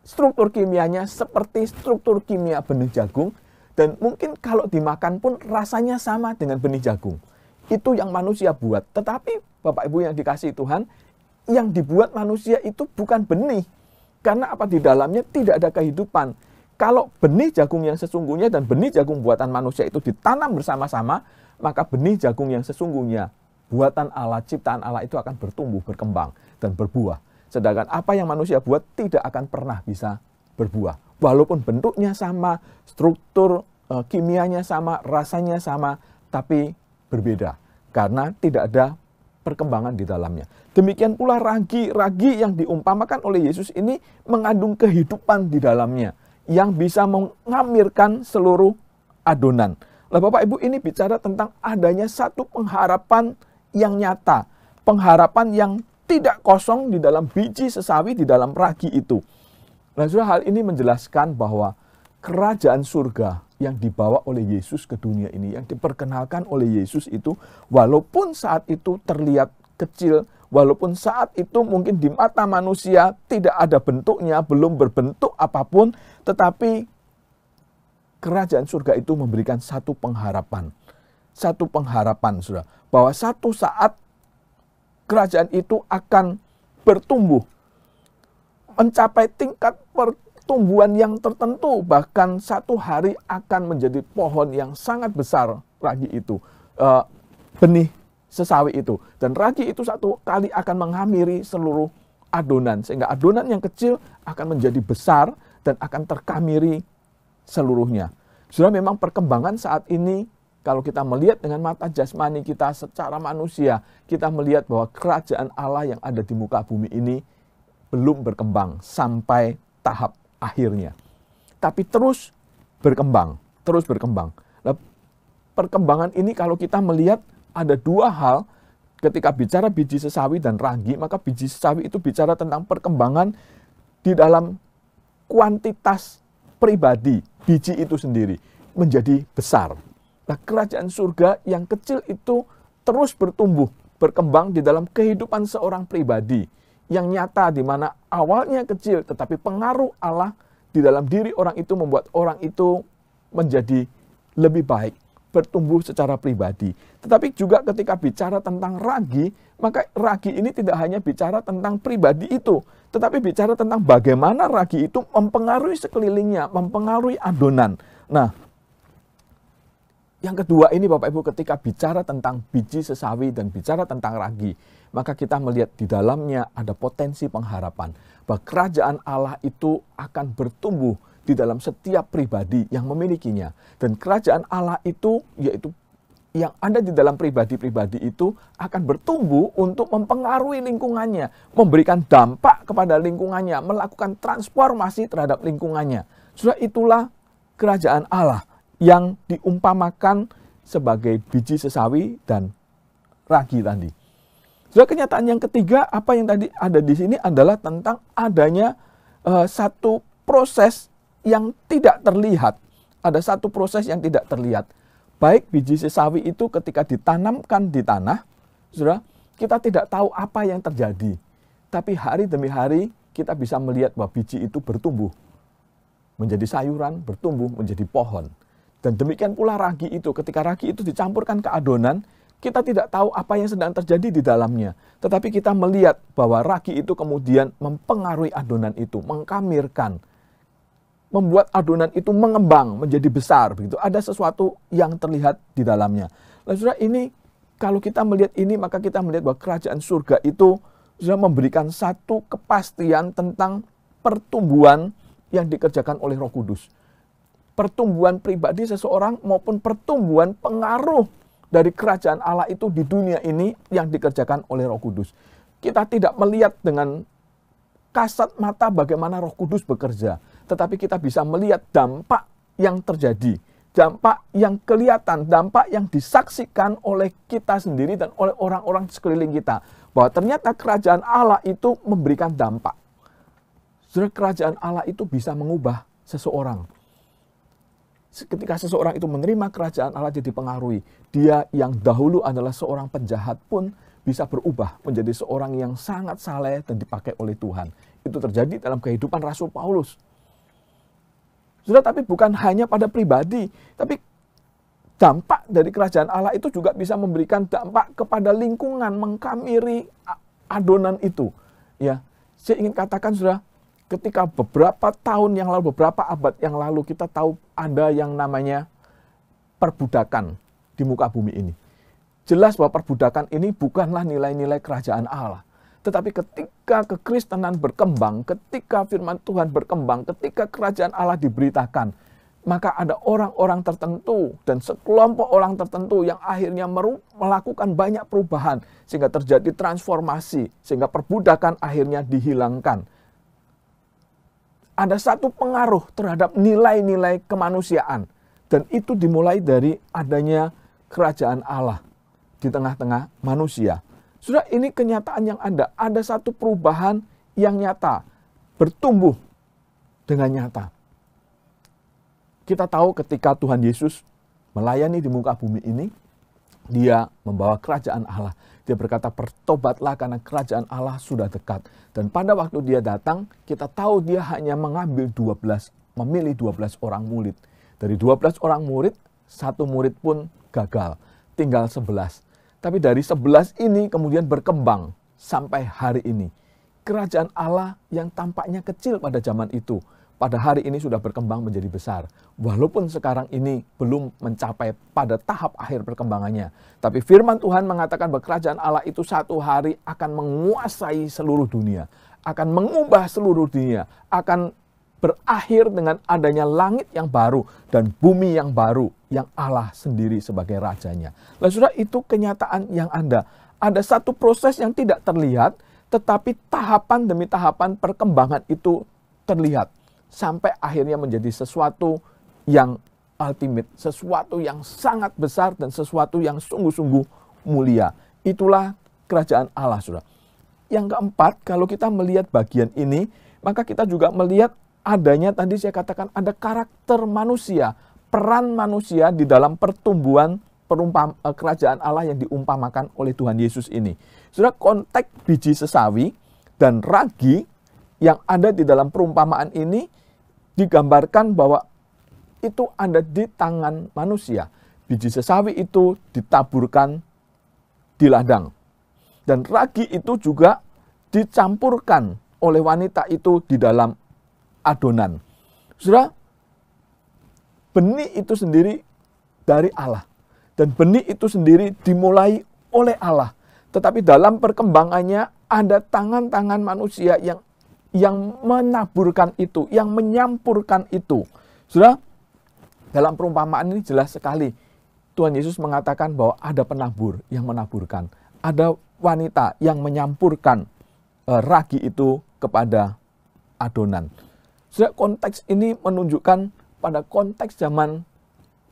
struktur kimianya seperti struktur kimia benih jagung, dan mungkin kalau dimakan pun rasanya sama dengan benih jagung. Itu yang manusia buat. Tetapi Bapak Ibu yang dikasihi Tuhan, yang dibuat manusia itu bukan benih. Karena apa? Di dalamnya tidak ada kehidupan. Kalau benih jagung yang sesungguhnya dan benih jagung buatan manusia itu ditanam bersama-sama, maka benih jagung yang sesungguhnya buatan Allah, ciptaan Allah itu akan bertumbuh, berkembang, dan berbuah. Sedangkan apa yang manusia buat tidak akan pernah bisa berbuah. Walaupun bentuknya sama, struktur kimianya sama, rasanya sama, tapi berbeda. Karena tidak ada perkembangan di dalamnya. Demikian pula ragi yang diumpamakan oleh Yesus ini mengandung kehidupan di dalamnya, yang bisa mengamirkan seluruh adonan. Lah Bapak Ibu, ini bicara tentang adanya satu pengharapan yang nyata. Pengharapan yang tidak kosong di dalam biji sesawi, di dalam ragi itu. Nah, hal ini menjelaskan bahwa kerajaan surga yang dibawa oleh Yesus ke dunia ini, yang diperkenalkan oleh Yesus itu, walaupun saat itu terlihat kecil, walaupun saat itu mungkin di mata manusia tidak ada bentuknya, belum berbentuk apapun, tetapi kerajaan surga itu memberikan satu pengharapan. Satu pengharapan, saudara, bahwa satu saat kerajaan itu akan bertumbuh, mencapai tingkat pertumbuhan yang tertentu, bahkan satu hari akan menjadi pohon yang sangat besar, ragi itu, benih sesawi itu. Dan ragi itu satu kali akan menghamiri seluruh adonan, sehingga adonan yang kecil akan menjadi besar dan akan terkamiri seluruhnya. Sudah memang perkembangan saat ini, kalau kita melihat dengan mata jasmani kita secara manusia, kita melihat bahwa kerajaan Allah yang ada di muka bumi ini belum berkembang sampai tahap akhirnya. Tapi terus berkembang, terus berkembang. Nah, perkembangan ini kalau kita melihat ada dua hal, ketika bicara biji sesawi dan ragi, maka biji sesawi itu bicara tentang perkembangan di dalam kuantitas pribadi, biji itu sendiri menjadi besar. Nah, kerajaan surga yang kecil itu terus bertumbuh, berkembang di dalam kehidupan seorang pribadi yang nyata, di mana awalnya kecil, tetapi pengaruh Allah di dalam diri orang itu membuat orang itu menjadi lebih baik, bertumbuh secara pribadi. Tetapi juga ketika bicara tentang ragi, maka ragi ini tidak hanya bicara tentang pribadi itu, tetapi bicara tentang bagaimana ragi itu mempengaruhi sekelilingnya, mempengaruhi adonan. Nah, yang kedua ini Bapak Ibu, ketika bicara tentang biji sesawi dan bicara tentang ragi, maka kita melihat di dalamnya ada potensi pengharapan bahwa kerajaan Allah itu akan bertumbuh di dalam setiap pribadi yang memilikinya. Dan kerajaan Allah itu, yaitu yang ada di dalam pribadi-pribadi itu, akan bertumbuh untuk mempengaruhi lingkungannya, memberikan dampak kepada lingkungannya, melakukan transformasi terhadap lingkungannya. Sudah itulah kerajaan Allah yang diumpamakan sebagai biji sesawi dan ragi tadi. Sudah kenyataan yang ketiga, apa yang tadi ada di sini adalah tentang adanya satu proses yang tidak terlihat. Ada satu proses yang tidak terlihat. Baik biji sesawi itu ketika ditanamkan di tanah, saudara, kita tidak tahu apa yang terjadi. Tapi hari demi hari kita bisa melihat bahwa biji itu bertumbuh menjadi sayuran, bertumbuh menjadi pohon. Dan demikian pula ragi itu, ketika ragi itu dicampurkan ke adonan, kita tidak tahu apa yang sedang terjadi di dalamnya. Tetapi kita melihat bahwa ragi itu kemudian mempengaruhi adonan itu, mengkamirkan, membuat adonan itu mengembang menjadi besar. Begitu. Ada sesuatu yang terlihat di dalamnya. Nah, saudara, ini kalau kita melihat ini, maka kita melihat bahwa kerajaan surga itu sudah memberikan satu kepastian tentang pertumbuhan yang dikerjakan oleh Roh Kudus. Pertumbuhan pribadi seseorang maupun pertumbuhan pengaruh dari kerajaan Allah itu di dunia ini yang dikerjakan oleh Roh Kudus. Kita tidak melihat dengan kasat mata bagaimana Roh Kudus bekerja, tetapi kita bisa melihat dampak yang terjadi, dampak yang kelihatan, dampak yang disaksikan oleh kita sendiri dan oleh orang-orang sekeliling kita, bahwa ternyata kerajaan Allah itu memberikan dampak. Saudara, kerajaan Allah itu bisa mengubah seseorang. Ketika seseorang itu menerima kerajaan Allah, jadi dipengaruhi. Dia yang dahulu adalah seorang penjahat pun bisa berubah menjadi seorang yang sangat saleh dan dipakai oleh Tuhan. Itu terjadi dalam kehidupan Rasul Paulus. Sudah, tapi bukan hanya pada pribadi, tapi dampak dari kerajaan Allah itu juga bisa memberikan dampak kepada lingkungan, mengkamiri adonan itu. Ya, saya ingin katakan, saudara, ketika beberapa tahun yang lalu, beberapa abad yang lalu, kita tahu ada yang namanya perbudakan di muka bumi ini. jelas bahwa perbudakan ini bukanlah nilai-nilai kerajaan Allah. Tetapi ketika kekristenan berkembang, ketika firman Tuhan berkembang, ketika kerajaan Allah diberitakan, maka ada orang-orang tertentu dan sekelompok orang tertentu yang akhirnya melakukan banyak perubahan sehingga terjadi transformasi, sehingga perbudakan akhirnya dihilangkan. Ada satu pengaruh terhadap nilai-nilai kemanusiaan, dan itu dimulai dari adanya kerajaan Allah di tengah-tengah manusia. Sudah, ini kenyataan yang ada satu perubahan yang nyata, bertumbuh dengan nyata. Kita tahu ketika Tuhan Yesus melayani di muka bumi ini, dia membawa kerajaan Allah. Dia berkata, bertobatlah karena kerajaan Allah sudah dekat. Dan pada waktu dia datang, kita tahu dia hanya memilih 12 orang murid. Dari 12 orang murid, satu murid pun gagal, tinggal 11. Tapi dari 11 ini kemudian berkembang sampai hari ini. Kerajaan Allah yang tampaknya kecil pada zaman itu, pada hari ini sudah berkembang menjadi besar. Walaupun sekarang ini belum mencapai pada tahap akhir perkembangannya. Tapi firman Tuhan mengatakan bahwa kerajaan Allah itu satu hari akan menguasai seluruh dunia. Akan mengubah seluruh dunia. Akan berakhir dengan adanya langit yang baru dan bumi yang baru yang Allah sendiri sebagai rajanya. Nah, saudara, itu kenyataan yang ada. Ada satu proses yang tidak terlihat, tetapi tahapan demi tahapan perkembangan itu terlihat. Sampai akhirnya menjadi sesuatu yang ultimate, sesuatu yang sangat besar dan sesuatu yang sungguh-sungguh mulia. Itulah kerajaan Allah, saudara. Yang keempat, kalau kita melihat bagian ini, maka kita juga melihat adanya, tadi saya katakan, ada karakter manusia, peran manusia di dalam pertumbuhan kerajaan Allah yang diumpamakan oleh Tuhan Yesus ini. Saudara, konteks biji sesawi dan ragi yang ada di dalam perumpamaan ini digambarkan bahwa itu ada di tangan manusia. Biji sesawi itu ditaburkan di ladang. Dan ragi itu juga dicampurkan oleh wanita itu di dalam adonan. Saudara, benih itu sendiri dari Allah. Dan benih itu sendiri dimulai oleh Allah. Tetapi dalam perkembangannya ada tangan-tangan manusia yang menaburkan itu, yang menyampurkan itu. Saudara, dalam perumpamaan ini jelas sekali. Tuhan Yesus mengatakan bahwa ada penabur yang menaburkan. Ada wanita yang menyampurkan ragi itu kepada adonan. Saudara, konteks ini menunjukkan pada konteks zaman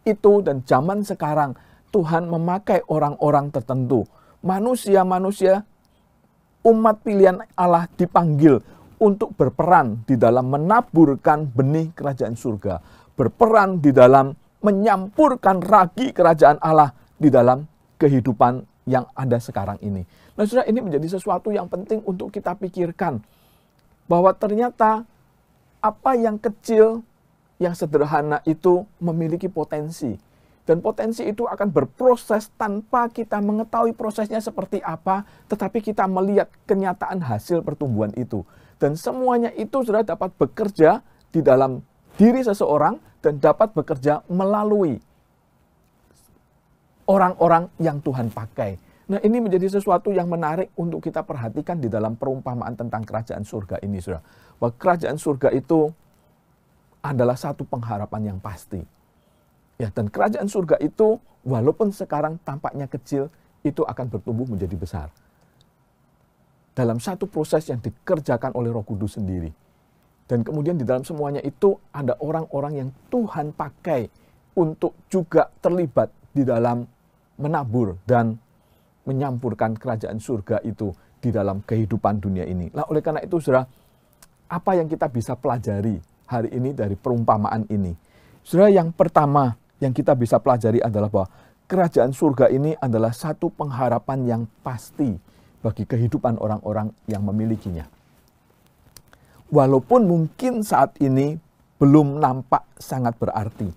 itu dan zaman sekarang, Tuhan memakai orang-orang tertentu. Manusia-manusia, umat pilihan Allah dipanggil untuk berperan di dalam menaburkan benih kerajaan surga. Berperan di dalam menyampurkan ragi kerajaan Allah di dalam kehidupan yang ada sekarang ini. Nah, saudara, ini menjadi sesuatu yang penting untuk kita pikirkan. Bahwa ternyata apa yang kecil, yang sederhana itu memiliki potensi. Dan potensi itu akan berproses tanpa kita mengetahui prosesnya seperti apa, tetapi kita melihat kenyataan hasil pertumbuhan itu. Dan semuanya itu sudah dapat bekerja di dalam diri seseorang dan dapat bekerja melalui orang-orang yang Tuhan pakai. Nah, ini menjadi sesuatu yang menarik untuk kita perhatikan di dalam perumpamaan tentang kerajaan surga ini, saudara. Bahwa kerajaan surga itu adalah satu pengharapan yang pasti. Ya, dan kerajaan surga itu walaupun sekarang tampaknya kecil, itu akan bertumbuh menjadi besar. Dalam satu proses yang dikerjakan oleh Roh Kudus sendiri. Dan kemudian di dalam semuanya itu ada orang-orang yang Tuhan pakai untuk juga terlibat di dalam menabur dan menyampurkan kerajaan surga itu di dalam kehidupan dunia ini. Nah, oleh karena itu, saudara, apa yang kita bisa pelajari hari ini dari perumpamaan ini? Saudara, yang pertama yang kita bisa pelajari adalah bahwa kerajaan surga ini adalah satu pengharapan yang pasti bagi kehidupan orang-orang yang memilikinya. Walaupun mungkin saat ini belum nampak sangat berarti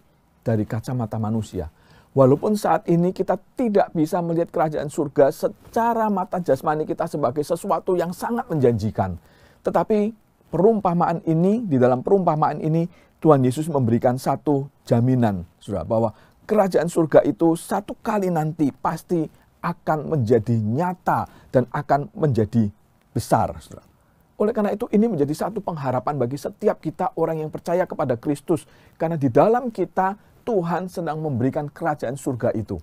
dari kacamata manusia. Walaupun saat ini kita tidak bisa melihat kerajaan surga secara mata jasmani kita sebagai sesuatu yang sangat menjanjikan. Tetapi perumpamaan ini, di dalam perumpamaan ini, Tuhan Yesus memberikan satu jaminan, saudara, bahwa kerajaan surga itu satu kali nanti pasti akan menjadi nyata dan akan menjadi besar. Saudara. Oleh karena itu ini menjadi satu pengharapan bagi setiap kita orang yang percaya kepada Kristus. Karena di dalam kita Tuhan sedang memberikan kerajaan surga itu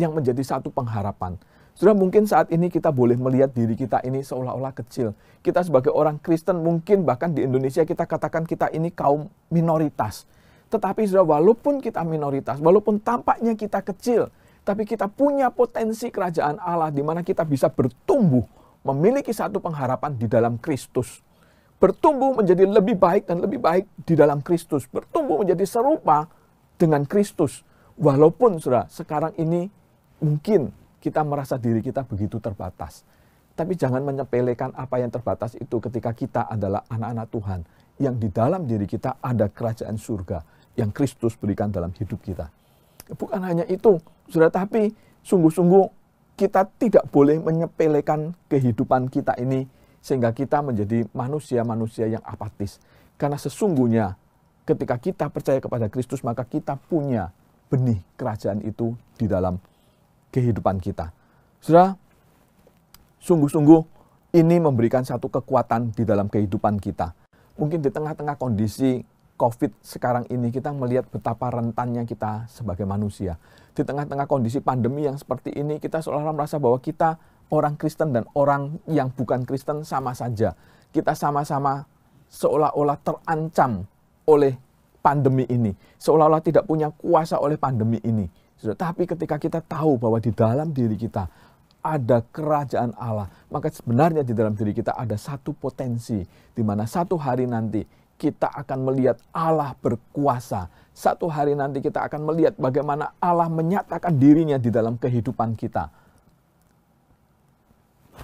yang menjadi satu pengharapan. Saudara, mungkin saat ini kita boleh melihat diri kita ini seolah-olah kecil. Kita sebagai orang Kristen mungkin bahkan di Indonesia kita katakan kita ini kaum minoritas. Tetapi saudara, walaupun kita minoritas, walaupun tampaknya kita kecil, tapi kita punya potensi kerajaan Allah di mana kita bisa bertumbuh, memiliki satu pengharapan di dalam Kristus. Bertumbuh menjadi lebih baik dan lebih baik di dalam Kristus. Bertumbuh menjadi serupa dengan Kristus. Walaupun saudara, sekarang ini mungkin kita merasa diri kita begitu terbatas. Tapi jangan menyepelekan apa yang terbatas itu ketika kita adalah anak-anak Tuhan. Yang di dalam diri kita ada kerajaan surga yang Kristus berikan dalam hidup kita. Bukan hanya itu, saudara, tapi sungguh-sungguh kita tidak boleh menyepelekan kehidupan kita ini sehingga kita menjadi manusia-manusia yang apatis. Karena sesungguhnya ketika kita percaya kepada Kristus, maka kita punya benih kerajaan itu di dalam kehidupan kita. Saudara, sungguh-sungguh ini memberikan satu kekuatan di dalam kehidupan kita. Mungkin di tengah-tengah kondisi COVID sekarang ini kita melihat betapa rentannya kita sebagai manusia. Di tengah-tengah kondisi pandemi yang seperti ini kita seolah-olah merasa bahwa kita orang Kristen dan orang yang bukan Kristen sama saja. Kita sama-sama seolah-olah terancam oleh pandemi ini. Seolah-olah tidak punya kuasa oleh pandemi ini. Tapi ketika kita tahu bahwa di dalam diri kita ada kerajaan Allah, maka sebenarnya di dalam diri kita ada satu potensi di mana satu hari nanti kita akan melihat Allah berkuasa. Satu hari nanti kita akan melihat bagaimana Allah menyatakan dirinya di dalam kehidupan kita.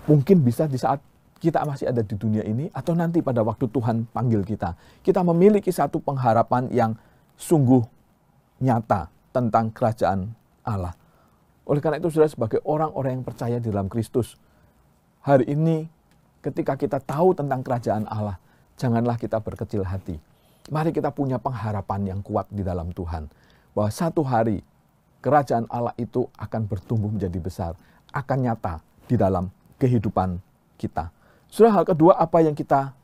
Mungkin bisa di saat kita masih ada di dunia ini atau nanti pada waktu Tuhan panggil kita. Kita memiliki satu pengharapan yang sungguh nyata tentang kerajaan Allah. Oleh karena itu saudara, sebagai orang-orang yang percaya di dalam Kristus, hari ini ketika kita tahu tentang kerajaan Allah, janganlah kita berkecil hati. Mari kita punya pengharapan yang kuat di dalam Tuhan. Bahwa satu hari kerajaan Allah itu akan bertumbuh menjadi besar. Akan nyata di dalam kehidupan kita. Saudara, hal kedua apa yang kita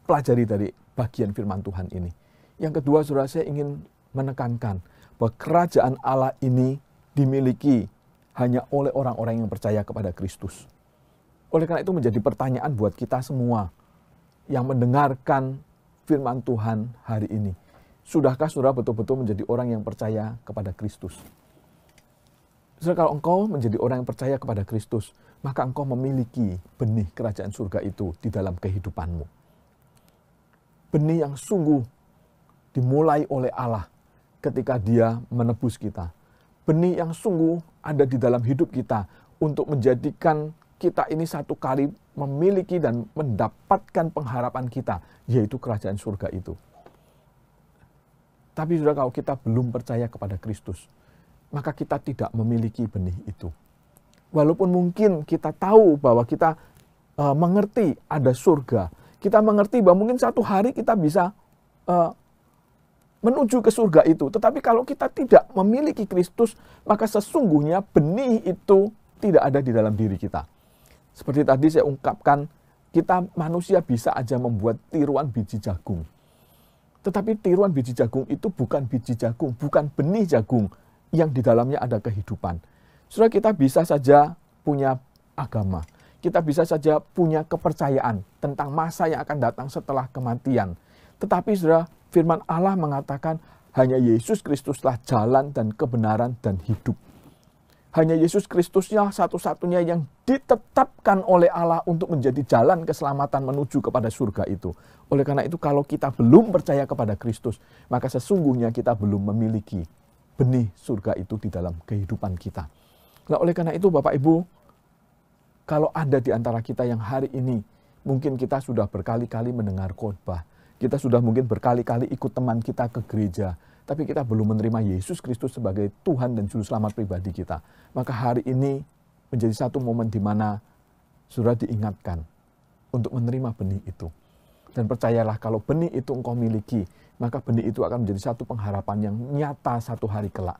pelajari dari bagian firman Tuhan ini? Yang kedua, saudara, saya ingin menekankan bahwa kerajaan Allah ini dimiliki hanya oleh orang-orang yang percaya kepada Kristus. Oleh karena itu menjadi pertanyaan buat kita semua yang mendengarkan firman Tuhan hari ini. Sudahkah saudara betul-betul menjadi orang yang percaya kepada Kristus? Saudara, kalau engkau menjadi orang yang percaya kepada Kristus, maka engkau memiliki benih kerajaan surga itu di dalam kehidupanmu. Benih yang sungguh dimulai oleh Allah ketika Dia menebus kita. Benih yang sungguh ada di dalam hidup kita untuk menjadikan kita ini satu kali memiliki dan mendapatkan pengharapan kita, yaitu kerajaan surga itu. Tapi saudara, kalau kita belum percaya kepada Kristus, maka kita tidak memiliki benih itu. Walaupun mungkin kita tahu bahwa kita mengerti ada surga, kita mengerti bahwa mungkin satu hari kita bisa menuju ke surga itu. Tetapi kalau kita tidak memiliki Kristus, maka sesungguhnya benih itu tidak ada di dalam diri kita. Seperti tadi saya ungkapkan, kita manusia bisa aja membuat tiruan biji jagung. Tetapi tiruan biji jagung itu bukan biji jagung, bukan benih jagung yang di dalamnya ada kehidupan. Saudara, kita bisa saja punya agama. Kita bisa saja punya kepercayaan tentang masa yang akan datang setelah kematian. Tetapi saudara, firman Allah mengatakan hanya Yesus Kristuslah jalan dan kebenaran dan hidup. Hanya Yesus Kristusnya satu-satunya yang ditetapkan oleh Allah untuk menjadi jalan keselamatan menuju kepada surga itu. Oleh karena itu kalau kita belum percaya kepada Kristus, maka sesungguhnya kita belum memiliki benih surga itu di dalam kehidupan kita. Nah, oleh karena itu Bapak Ibu, kalau ada di antara kita yang hari ini, mungkin kita sudah berkali-kali mendengar khotbah, kita sudah mungkin berkali-kali ikut teman kita ke gereja, tapi kita belum menerima Yesus Kristus sebagai Tuhan dan Juru Selamat pribadi kita. Maka hari ini menjadi satu momen di mana sudah diingatkan untuk menerima benih itu. Dan percayalah kalau benih itu engkau miliki, maka benih itu akan menjadi satu pengharapan yang nyata satu hari kelak.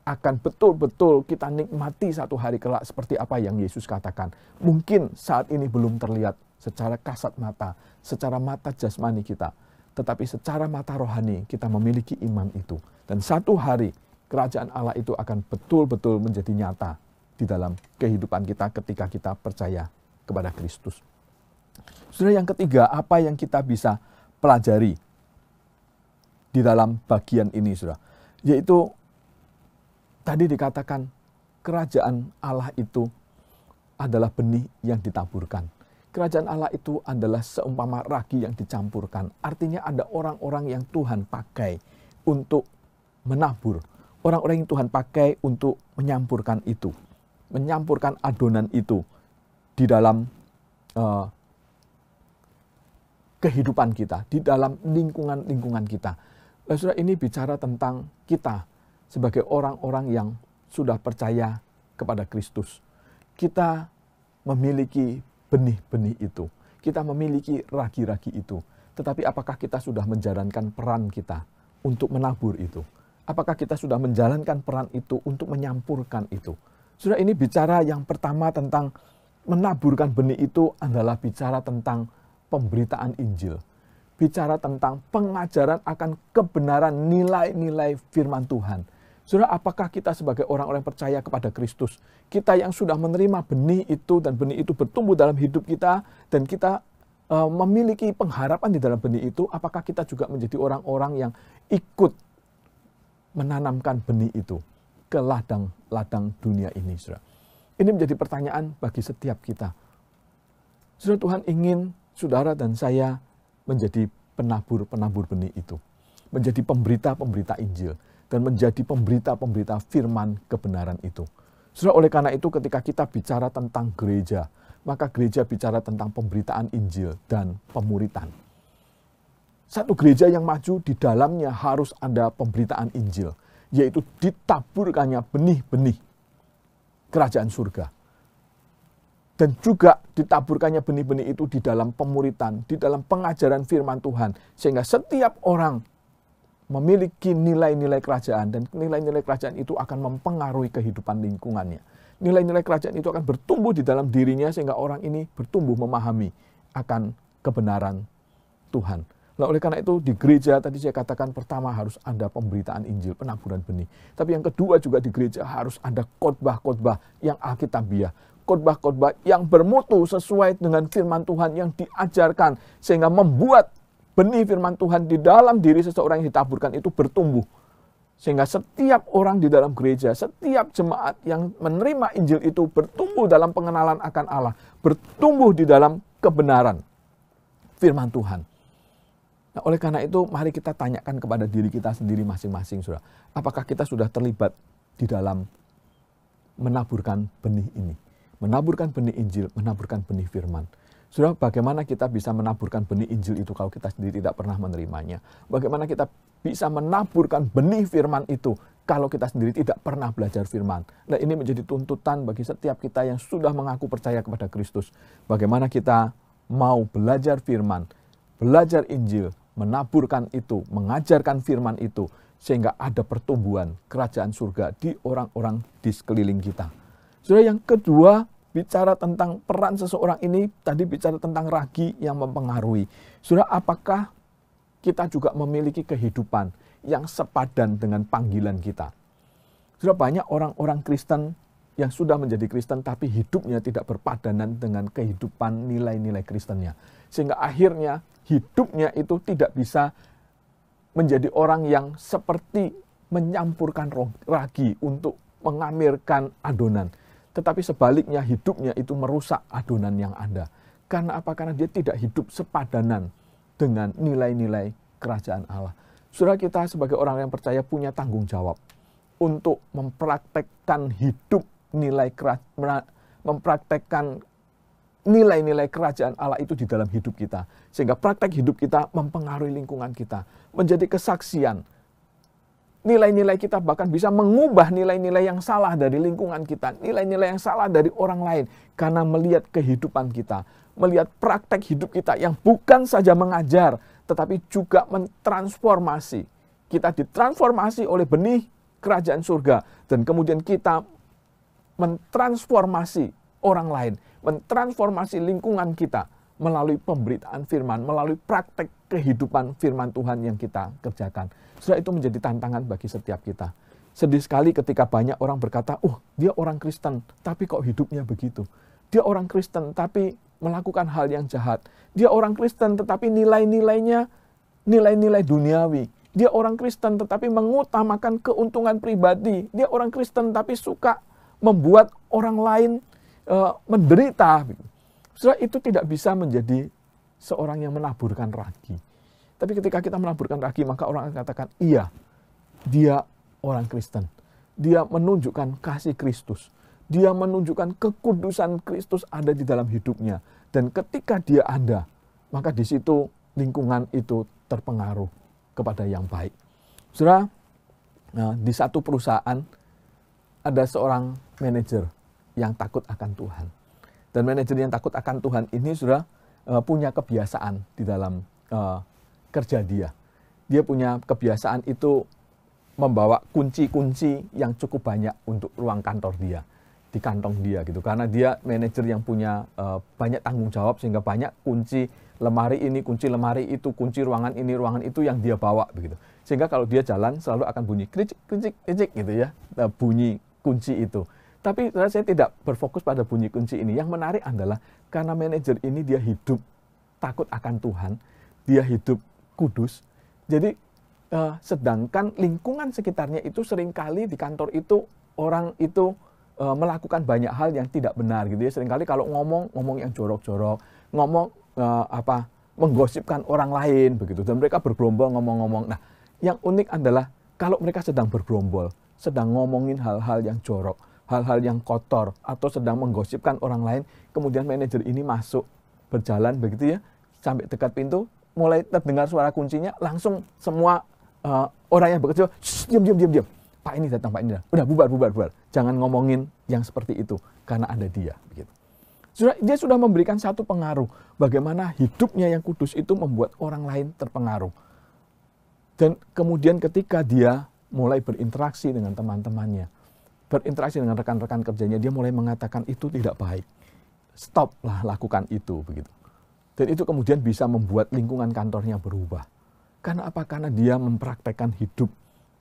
akan betul-betul kita nikmati satu hari kelak seperti apa yang Yesus katakan. Mungkin saat ini belum terlihat secara kasat mata, secara mata jasmani kita. Tetapi secara mata rohani kita memiliki iman itu. Dan satu hari kerajaan Allah itu akan betul-betul menjadi nyata di dalam kehidupan kita ketika kita percaya kepada Kristus. Saudara, yang ketiga, apa yang kita bisa pelajari di dalam bagian ini, saudara? Yaitu tadi dikatakan kerajaan Allah itu adalah benih yang ditaburkan. Kerajaan Allah itu adalah seumpama ragi yang dicampurkan. Artinya ada orang-orang yang Tuhan pakai untuk menabur. Orang-orang yang Tuhan pakai untuk menyampurkan itu. Menyampurkan adonan itu di dalam kehidupan kita, di dalam lingkungan kita. Saudara, ini bicara tentang kita sebagai orang-orang yang sudah percaya kepada Kristus. Kita memiliki benih-benih itu. Kita memiliki ragi-ragi itu. Tetapi apakah kita sudah menjalankan peran kita untuk menabur itu? Apakah kita sudah menjalankan peran itu untuk menyampurkan itu? Saudara, ini bicara yang pertama tentang menaburkan benih itu adalah bicara tentang pemberitaan Injil. Bicara tentang pengajaran akan kebenaran nilai-nilai firman Tuhan. Saudara, apakah kita sebagai orang-orang percaya kepada Kristus, kita yang sudah menerima benih itu dan benih itu bertumbuh dalam hidup kita dan kita memiliki pengharapan di dalam benih itu, apakah kita juga menjadi orang-orang yang ikut menanamkan benih itu ke ladang-ladang dunia ini, saudara? Ini menjadi pertanyaan bagi setiap kita. Saudara, Tuhan ingin saudara dan saya menjadi penabur-penabur benih itu. Menjadi pemberita-pemberita Injil. Dan menjadi pemberita-pemberita firman kebenaran itu. Saudara, oleh karena itu ketika kita bicara tentang gereja, maka gereja bicara tentang pemberitaan Injil dan pemuritan. Satu gereja yang maju di dalamnya harus ada pemberitaan Injil. Yaitu ditaburkannya benih-benih kerajaan surga. Dan juga ditaburkannya benih-benih itu di dalam pemuritan, di dalam pengajaran firman Tuhan. Sehingga setiap orang memiliki nilai-nilai kerajaan. Dan nilai-nilai kerajaan itu akan mempengaruhi kehidupan lingkungannya. Nilai-nilai kerajaan itu akan bertumbuh di dalam dirinya sehingga orang ini bertumbuh memahami akan kebenaran Tuhan. Nah, oleh karena itu di gereja tadi saya katakan pertama harus ada pemberitaan Injil, penaburan benih. Tapi yang kedua juga di gereja harus ada khotbah-khotbah yang alkitabiah. Khotbah-khotbah yang bermutu sesuai dengan firman Tuhan yang diajarkan. Sehingga membuat benih firman Tuhan di dalam diri seseorang yang ditaburkan itu bertumbuh. Sehingga setiap orang di dalam gereja, setiap jemaat yang menerima Injil itu bertumbuh dalam pengenalan akan Allah. Bertumbuh di dalam kebenaran firman Tuhan. Nah, oleh karena itu mari kita tanyakan kepada diri kita sendiri masing-masing, saudara. Apakah kita sudah terlibat di dalam menaburkan benih ini? Menaburkan benih Injil, menaburkan benih firman. Saudara, bagaimana kita bisa menaburkan benih Injil itu kalau kita sendiri tidak pernah menerimanya? Bagaimana kita bisa menaburkan benih firman itu kalau kita sendiri tidak pernah belajar firman? Nah, ini menjadi tuntutan bagi setiap kita yang sudah mengaku percaya kepada Kristus. Bagaimana kita mau belajar firman, belajar Injil, menaburkan itu, mengajarkan firman itu, sehingga ada pertumbuhan kerajaan surga di orang-orang di sekeliling kita. Saudara, yang kedua, bicara tentang peran seseorang ini, tadi bicara tentang ragi yang mempengaruhi. Saudara, apakah kita juga memiliki kehidupan yang sepadan dengan panggilan kita? Saudara, banyak orang-orang Kristen yang sudah menjadi Kristen, tapi hidupnya tidak berpadanan dengan kehidupan nilai-nilai Kristennya. Sehingga akhirnya hidupnya itu tidak bisa menjadi orang yang seperti menyampurkan ragi untuk mengamirkan adonan. Tetapi sebaliknya hidupnya itu merusak adonan yang ada. Karena apa? Karena dia tidak hidup sepadanan dengan nilai-nilai kerajaan Allah. Saudara, kita sebagai orang yang percaya punya tanggung jawab untuk mempraktekkan hidup mempraktekkan nilai-nilai kerajaan Allah itu di dalam hidup kita. Sehingga praktek hidup kita mempengaruhi lingkungan kita. Menjadi kesaksian. Nilai-nilai kita bahkan bisa mengubah nilai-nilai yang salah dari lingkungan kita. Nilai-nilai yang salah dari orang lain. Karena melihat kehidupan kita. Melihat praktek hidup kita yang bukan saja mengajar. Tetapi juga mentransformasi. Kita ditransformasi oleh benih kerajaan surga. Dan kemudian kita mentransformasi orang lain, mentransformasi lingkungan kita melalui pemberitaan firman, melalui praktek kehidupan firman Tuhan yang kita kerjakan. Saudara, itu menjadi tantangan bagi setiap kita. Sedih sekali ketika banyak orang berkata, dia orang Kristen, tapi kok hidupnya begitu. Dia orang Kristen, tapi melakukan hal yang jahat. Dia orang Kristen, tetapi nilai-nilainya nilai-nilai duniawi. Dia orang Kristen, tetapi mengutamakan keuntungan pribadi. Dia orang Kristen, tapi suka membuat orang lain menderita. Saudara, itu tidak bisa menjadi seorang yang menaburkan ragi. Tapi ketika kita menaburkan ragi, maka orang akan katakan, iya, dia orang Kristen. Dia menunjukkan kasih Kristus. Dia menunjukkan kekudusan Kristus ada di dalam hidupnya. Dan ketika dia ada, maka di situ lingkungan itu terpengaruh kepada yang baik. Saudara, di satu perusahaan ada seorang manajer yang takut akan Tuhan. Dan manajer yang takut akan Tuhan ini sudah punya kebiasaan di dalam kerja dia. Dia punya kebiasaan itu membawa kunci-kunci yang cukup banyak untuk ruang kantor dia, di kantong dia gitu. Karena dia manajer yang punya banyak tanggung jawab, sehingga banyak kunci lemari ini, kunci lemari itu, kunci ruangan ini, ruangan itu yang dia bawa begitu. Sehingga kalau dia jalan selalu akan bunyi kricik, kricik, kricik gitu ya, bunyi kunci itu. Tapi saya tidak berfokus pada bunyi kunci ini. Yang menarik adalah karena manajer ini dia hidup takut akan Tuhan, dia hidup kudus. Jadi sedangkan lingkungan sekitarnya itu seringkali di kantor itu orang itu melakukan banyak hal yang tidak benar gitu ya. Seringkali kalau ngomong yang jorok-jorok, ngomong menggosipkan orang lain begitu, dan mereka bergerombol ngomong-ngomong. Nah, yang unik adalah kalau mereka sedang bergerombol, sedang ngomongin hal-hal yang jorok, hal-hal yang kotor, atau sedang menggosipkan orang lain, kemudian manajer ini masuk berjalan begitu ya, sampai dekat pintu, mulai terdengar suara kuncinya, langsung semua orang yang bekerja, diam. Pak ini datang, Pak ini datang. Udah bubar. Jangan ngomongin yang seperti itu, karena ada dia. Begitu. Dia sudah memberikan satu pengaruh, bagaimana hidupnya yang kudus itu membuat orang lain terpengaruh. Dan kemudian ketika dia mulai berinteraksi dengan teman-temannya, berinteraksi dengan rekan-rekan kerjanya, dia mulai mengatakan itu tidak baik. Stoplah lakukan itu. Begitu. Dan itu kemudian bisa membuat lingkungan kantornya berubah. Karena apa? Karena dia mempraktekkan hidup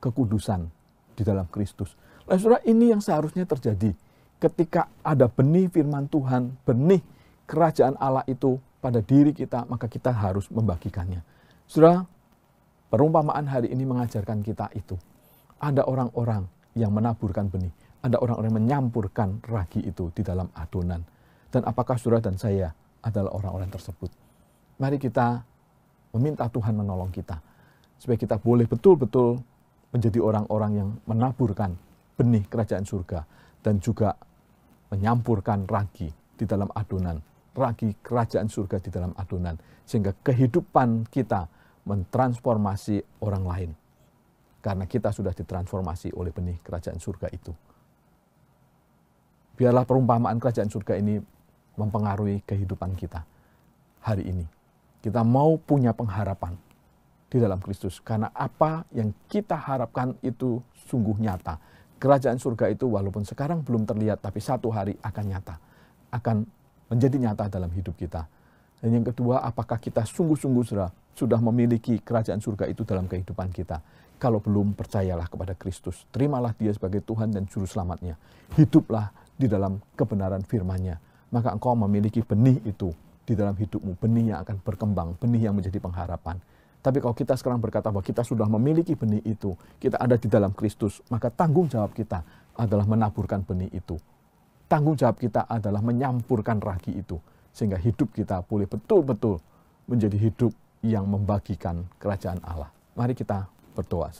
kekudusan di dalam Kristus. Nah, saudara, ini yang seharusnya terjadi ketika ada benih firman Tuhan, benih kerajaan Allah itu pada diri kita, maka kita harus membagikannya. Saudara, perumpamaan hari ini mengajarkan kita itu. Ada orang-orang yang menaburkan benih, ada orang-orang yang menyampurkan ragi itu di dalam adonan. Dan apakah saudara dan saya adalah orang-orang tersebut? Mari kita meminta Tuhan menolong kita, supaya kita boleh betul-betul menjadi orang-orang yang menaburkan benih kerajaan surga, dan juga menyampurkan ragi di dalam adonan, ragi kerajaan surga di dalam adonan, sehingga kehidupan kita mentransformasi orang lain, karena kita sudah ditransformasi oleh benih kerajaan surga itu. Biarlah perumpamaan kerajaan surga ini mempengaruhi kehidupan kita hari ini. Kita mau punya pengharapan di dalam Kristus, karena apa yang kita harapkan itu sungguh nyata. Kerajaan surga itu walaupun sekarang belum terlihat, tapi satu hari akan nyata, akan menjadi nyata dalam hidup kita. Dan yang kedua, apakah kita sungguh-sungguh sudah memiliki kerajaan surga itu dalam kehidupan kita? Kalau belum, percayalah kepada Kristus, terimalah dia sebagai Tuhan dan Juru Selamatnya. Hiduplah di dalam kebenaran firman-Nya, maka engkau memiliki benih itu di dalam hidupmu, benih yang akan berkembang, benih yang menjadi pengharapan. Tapi kalau kita sekarang berkata bahwa kita sudah memiliki benih itu, kita ada di dalam Kristus, maka tanggung jawab kita adalah menaburkan benih itu. Tanggung jawab kita adalah menyampurkan ragi itu, sehingga hidup kita boleh betul-betul menjadi hidup yang membagikan kerajaan Allah. Mari kita berdoa.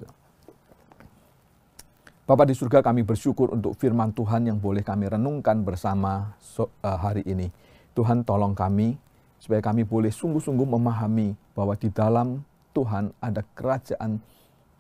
Bapa di surga, kami bersyukur untuk firman Tuhan yang boleh kami renungkan bersama hari ini. Tuhan, tolong kami supaya kami boleh sungguh-sungguh memahami bahwa di dalam Tuhan ada kerajaan,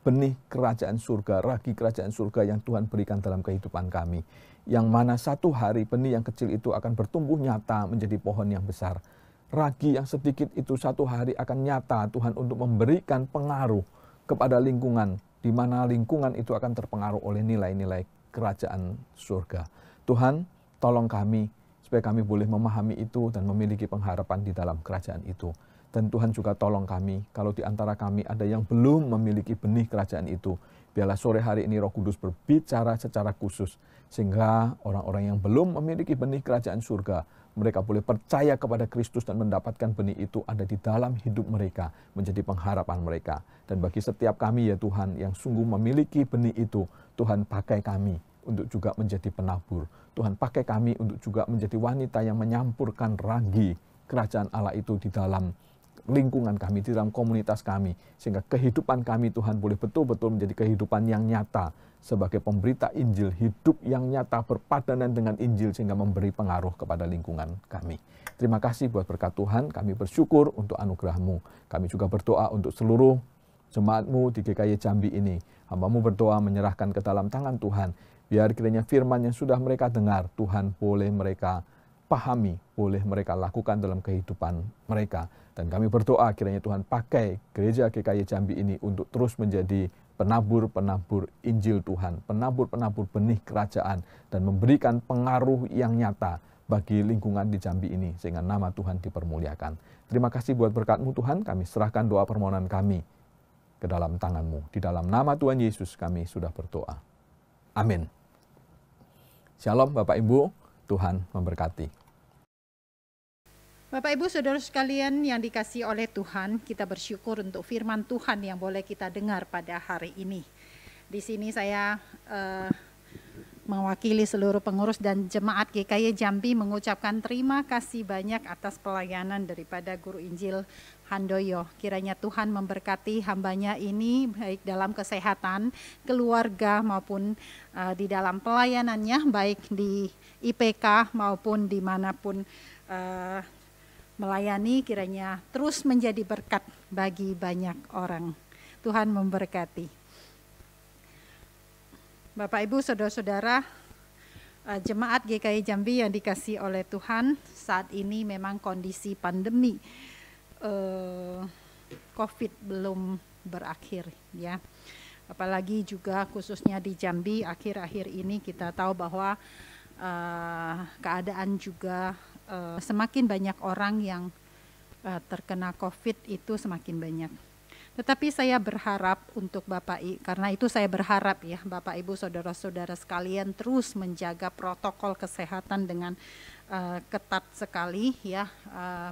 benih kerajaan surga, ragi kerajaan surga yang Tuhan berikan dalam kehidupan kami. Yang mana satu hari benih yang kecil itu akan bertumbuh nyata menjadi pohon yang besar. Ragi yang sedikit itu satu hari akan nyata Tuhan untuk memberikan pengaruh kepada lingkungan di mana lingkungan itu akan terpengaruh oleh nilai-nilai kerajaan surga. Tuhan, tolong kami supaya kami boleh memahami itu dan memiliki pengharapan di dalam kerajaan itu. Dan Tuhan juga tolong kami, kalau di antara kami ada yang belum memiliki benih kerajaan itu, biarlah sore hari ini Roh Kudus berbicara secara khusus, sehingga orang-orang yang belum memiliki benih kerajaan surga, mereka boleh percaya kepada Kristus dan mendapatkan benih itu ada di dalam hidup mereka, menjadi pengharapan mereka. Dan bagi setiap kami ya Tuhan yang sungguh memiliki benih itu, Tuhan pakai kami untuk juga menjadi penabur. Tuhan pakai kami untuk juga menjadi wanita yang menyampurkan ragi kerajaan Allah itu di dalam lingkungan kami, di dalam komunitas kami. Sehingga kehidupan kami Tuhan boleh betul-betul menjadi kehidupan yang nyata sebagai pemberita Injil, hidup yang nyata berpadanan dengan Injil sehingga memberi pengaruh kepada lingkungan kami. Terima kasih buat berkat Tuhan, kami bersyukur untuk anugerah-Mu. Kami juga berdoa untuk seluruh jemaat-Mu di GKY Jambi ini. Hamba-Mu berdoa menyerahkan ke dalam tangan Tuhan. Biar kiranya firman yang sudah mereka dengar, Tuhan boleh mereka pahami, boleh mereka lakukan dalam kehidupan mereka. Dan kami berdoa kiranya Tuhan pakai gereja GKY Jambi ini untuk terus menjadi penabur-penabur Injil Tuhan, penabur-penabur benih kerajaan, dan memberikan pengaruh yang nyata bagi lingkungan di Jambi ini, sehingga nama Tuhan dipermuliakan. Terima kasih buat berkat-Mu Tuhan, kami serahkan doa permohonan kami ke dalam tangan-Mu. Di dalam nama Tuhan Yesus kami sudah berdoa. Amin. Shalom Bapak Ibu, Tuhan memberkati. Bapak Ibu Saudara sekalian yang dikasihi oleh Tuhan, kita bersyukur untuk firman Tuhan yang boleh kita dengar pada hari ini. Di sini saya mewakili seluruh pengurus dan jemaat GKY Jambi mengucapkan terima kasih banyak atas pelayanan daripada Guru Injil Handoyo. Kiranya Tuhan memberkati hambanya ini baik dalam kesehatan, keluarga maupun di dalam pelayanannya, baik di IPK maupun dimanapun melayani, kiranya terus menjadi berkat bagi banyak orang. Tuhan memberkati. Bapak Ibu Saudara-saudara, jemaat GKY Jambi yang dikasihi oleh Tuhan, saat ini memang kondisi pandemi COVID belum berakhir ya. Apalagi juga khususnya di Jambi akhir-akhir ini kita tahu bahwa keadaan juga semakin banyak orang yang terkena COVID itu semakin banyak. Tetapi saya berharap untuk karena itu saya berharap ya Bapak Ibu Saudara-saudara sekalian terus menjaga protokol kesehatan dengan ketat sekali ya,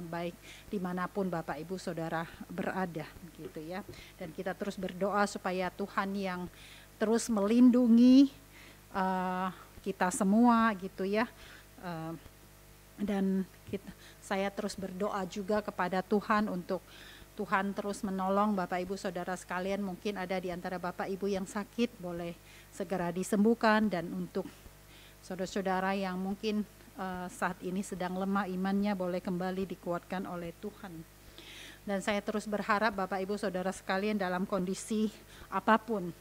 baik dimanapun Bapak Ibu Saudara berada gitu ya. Dan kita terus berdoa supaya Tuhan yang terus melindungi kita semua gitu ya. Dan saya terus berdoa juga kepada Tuhan untuk Tuhan terus menolong Bapak Ibu Saudara sekalian. Mungkin ada di antara Bapak Ibu yang sakit boleh segera disembuhkan, dan untuk saudara-saudara yang mungkin saat ini sedang lemah imannya boleh kembali dikuatkan oleh Tuhan. Dan saya terus berharap Bapak Ibu Saudara sekalian dalam kondisi apapun,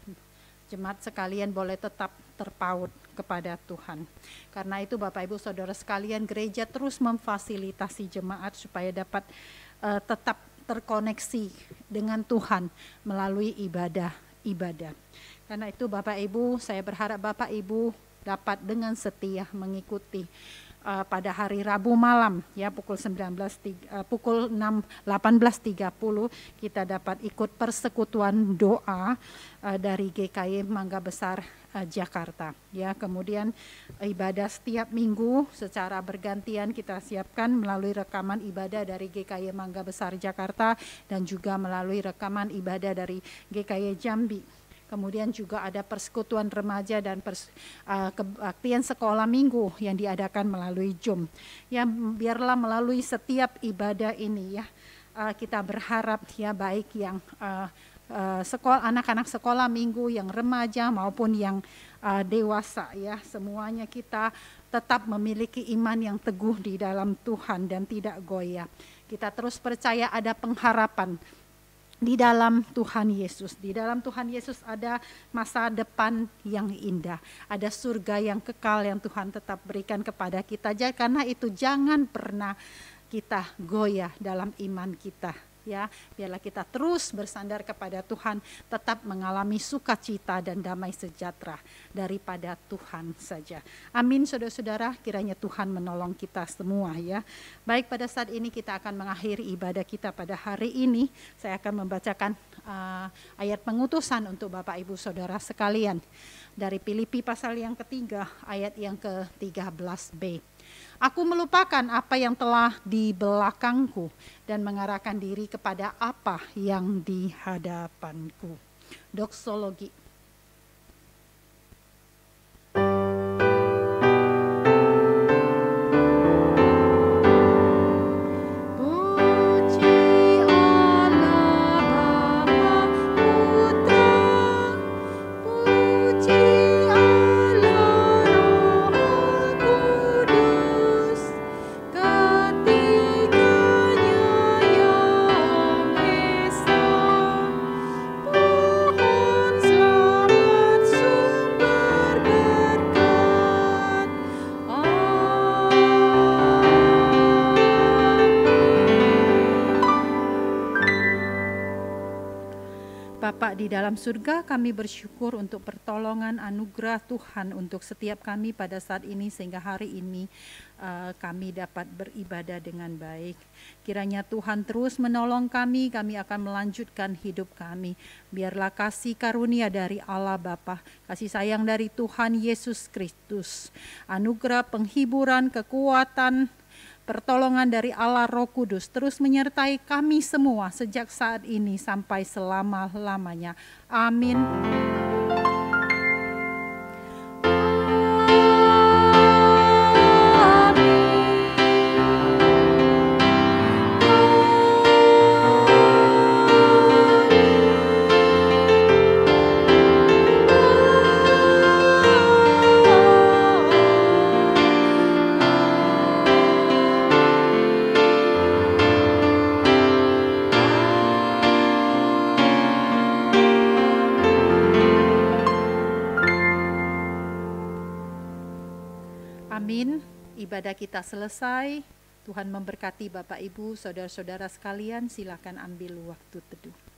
jemaat sekalian boleh tetap terpaut kepada Tuhan. Karena itu Bapak Ibu Saudara sekalian, gereja terus memfasilitasi jemaat supaya dapat tetap terkoneksi dengan Tuhan melalui ibadah. Karena itu Bapak Ibu, saya berharap Bapak Ibu dapat dengan setia mengikuti pada hari Rabu malam ya pukul 18.30 kita dapat ikut persekutuan doa dari GKY Mangga Besar Jakarta ya. Kemudian ibadah setiap minggu secara bergantian kita siapkan melalui rekaman ibadah dari GKY Mangga Besar Jakarta dan juga melalui rekaman ibadah dari GKY Jambi. Kemudian juga ada persekutuan remaja dan kebaktian sekolah minggu yang diadakan melalui Zoom. Ya, biarlah melalui setiap ibadah ini ya kita berharap ya baik yang anak-anak sekolah minggu, yang remaja maupun yang dewasa ya, semuanya kita tetap memiliki iman yang teguh di dalam Tuhan dan tidak goyah. Kita terus percaya ada pengharapan di dalam Tuhan Yesus. Di dalam Tuhan Yesus ada masa depan yang indah. Ada surga yang kekal yang Tuhan tetap berikan kepada kita. Karena itu jangan pernah kita goyah dalam iman kita ya. Biarlah kita terus bersandar kepada Tuhan, tetap mengalami sukacita dan damai sejahtera daripada Tuhan saja. Amin, saudara-saudara, kiranya Tuhan menolong kita semua ya. Baik, pada saat ini kita akan mengakhiri ibadah kita pada hari ini. Saya akan membacakan ayat pengutusan untuk Bapak Ibu Saudara sekalian. Dari Filipi pasal yang ketiga, ayat yang ke-13b. Aku melupakan apa yang telah di belakangku dan mengarahkan diri kepada apa yang di hadapanku. Doksologi. Bapa di dalam surga, kami bersyukur untuk pertolongan anugerah Tuhan untuk setiap kami pada saat ini, sehingga hari ini kami dapat beribadah dengan baik. Kiranya Tuhan terus menolong kami akan melanjutkan hidup kami. Biarlah kasih karunia dari Allah Bapa, kasih sayang dari Tuhan Yesus Kristus, anugerah penghiburan, kekuatan, pertolongan dari Allah Roh Kudus terus menyertai kami semua sejak saat ini sampai selama-lamanya. Amin. Amin. Ibadah kita selesai. Tuhan memberkati Bapak Ibu, saudara-saudara sekalian. Silakan ambil waktu teduh.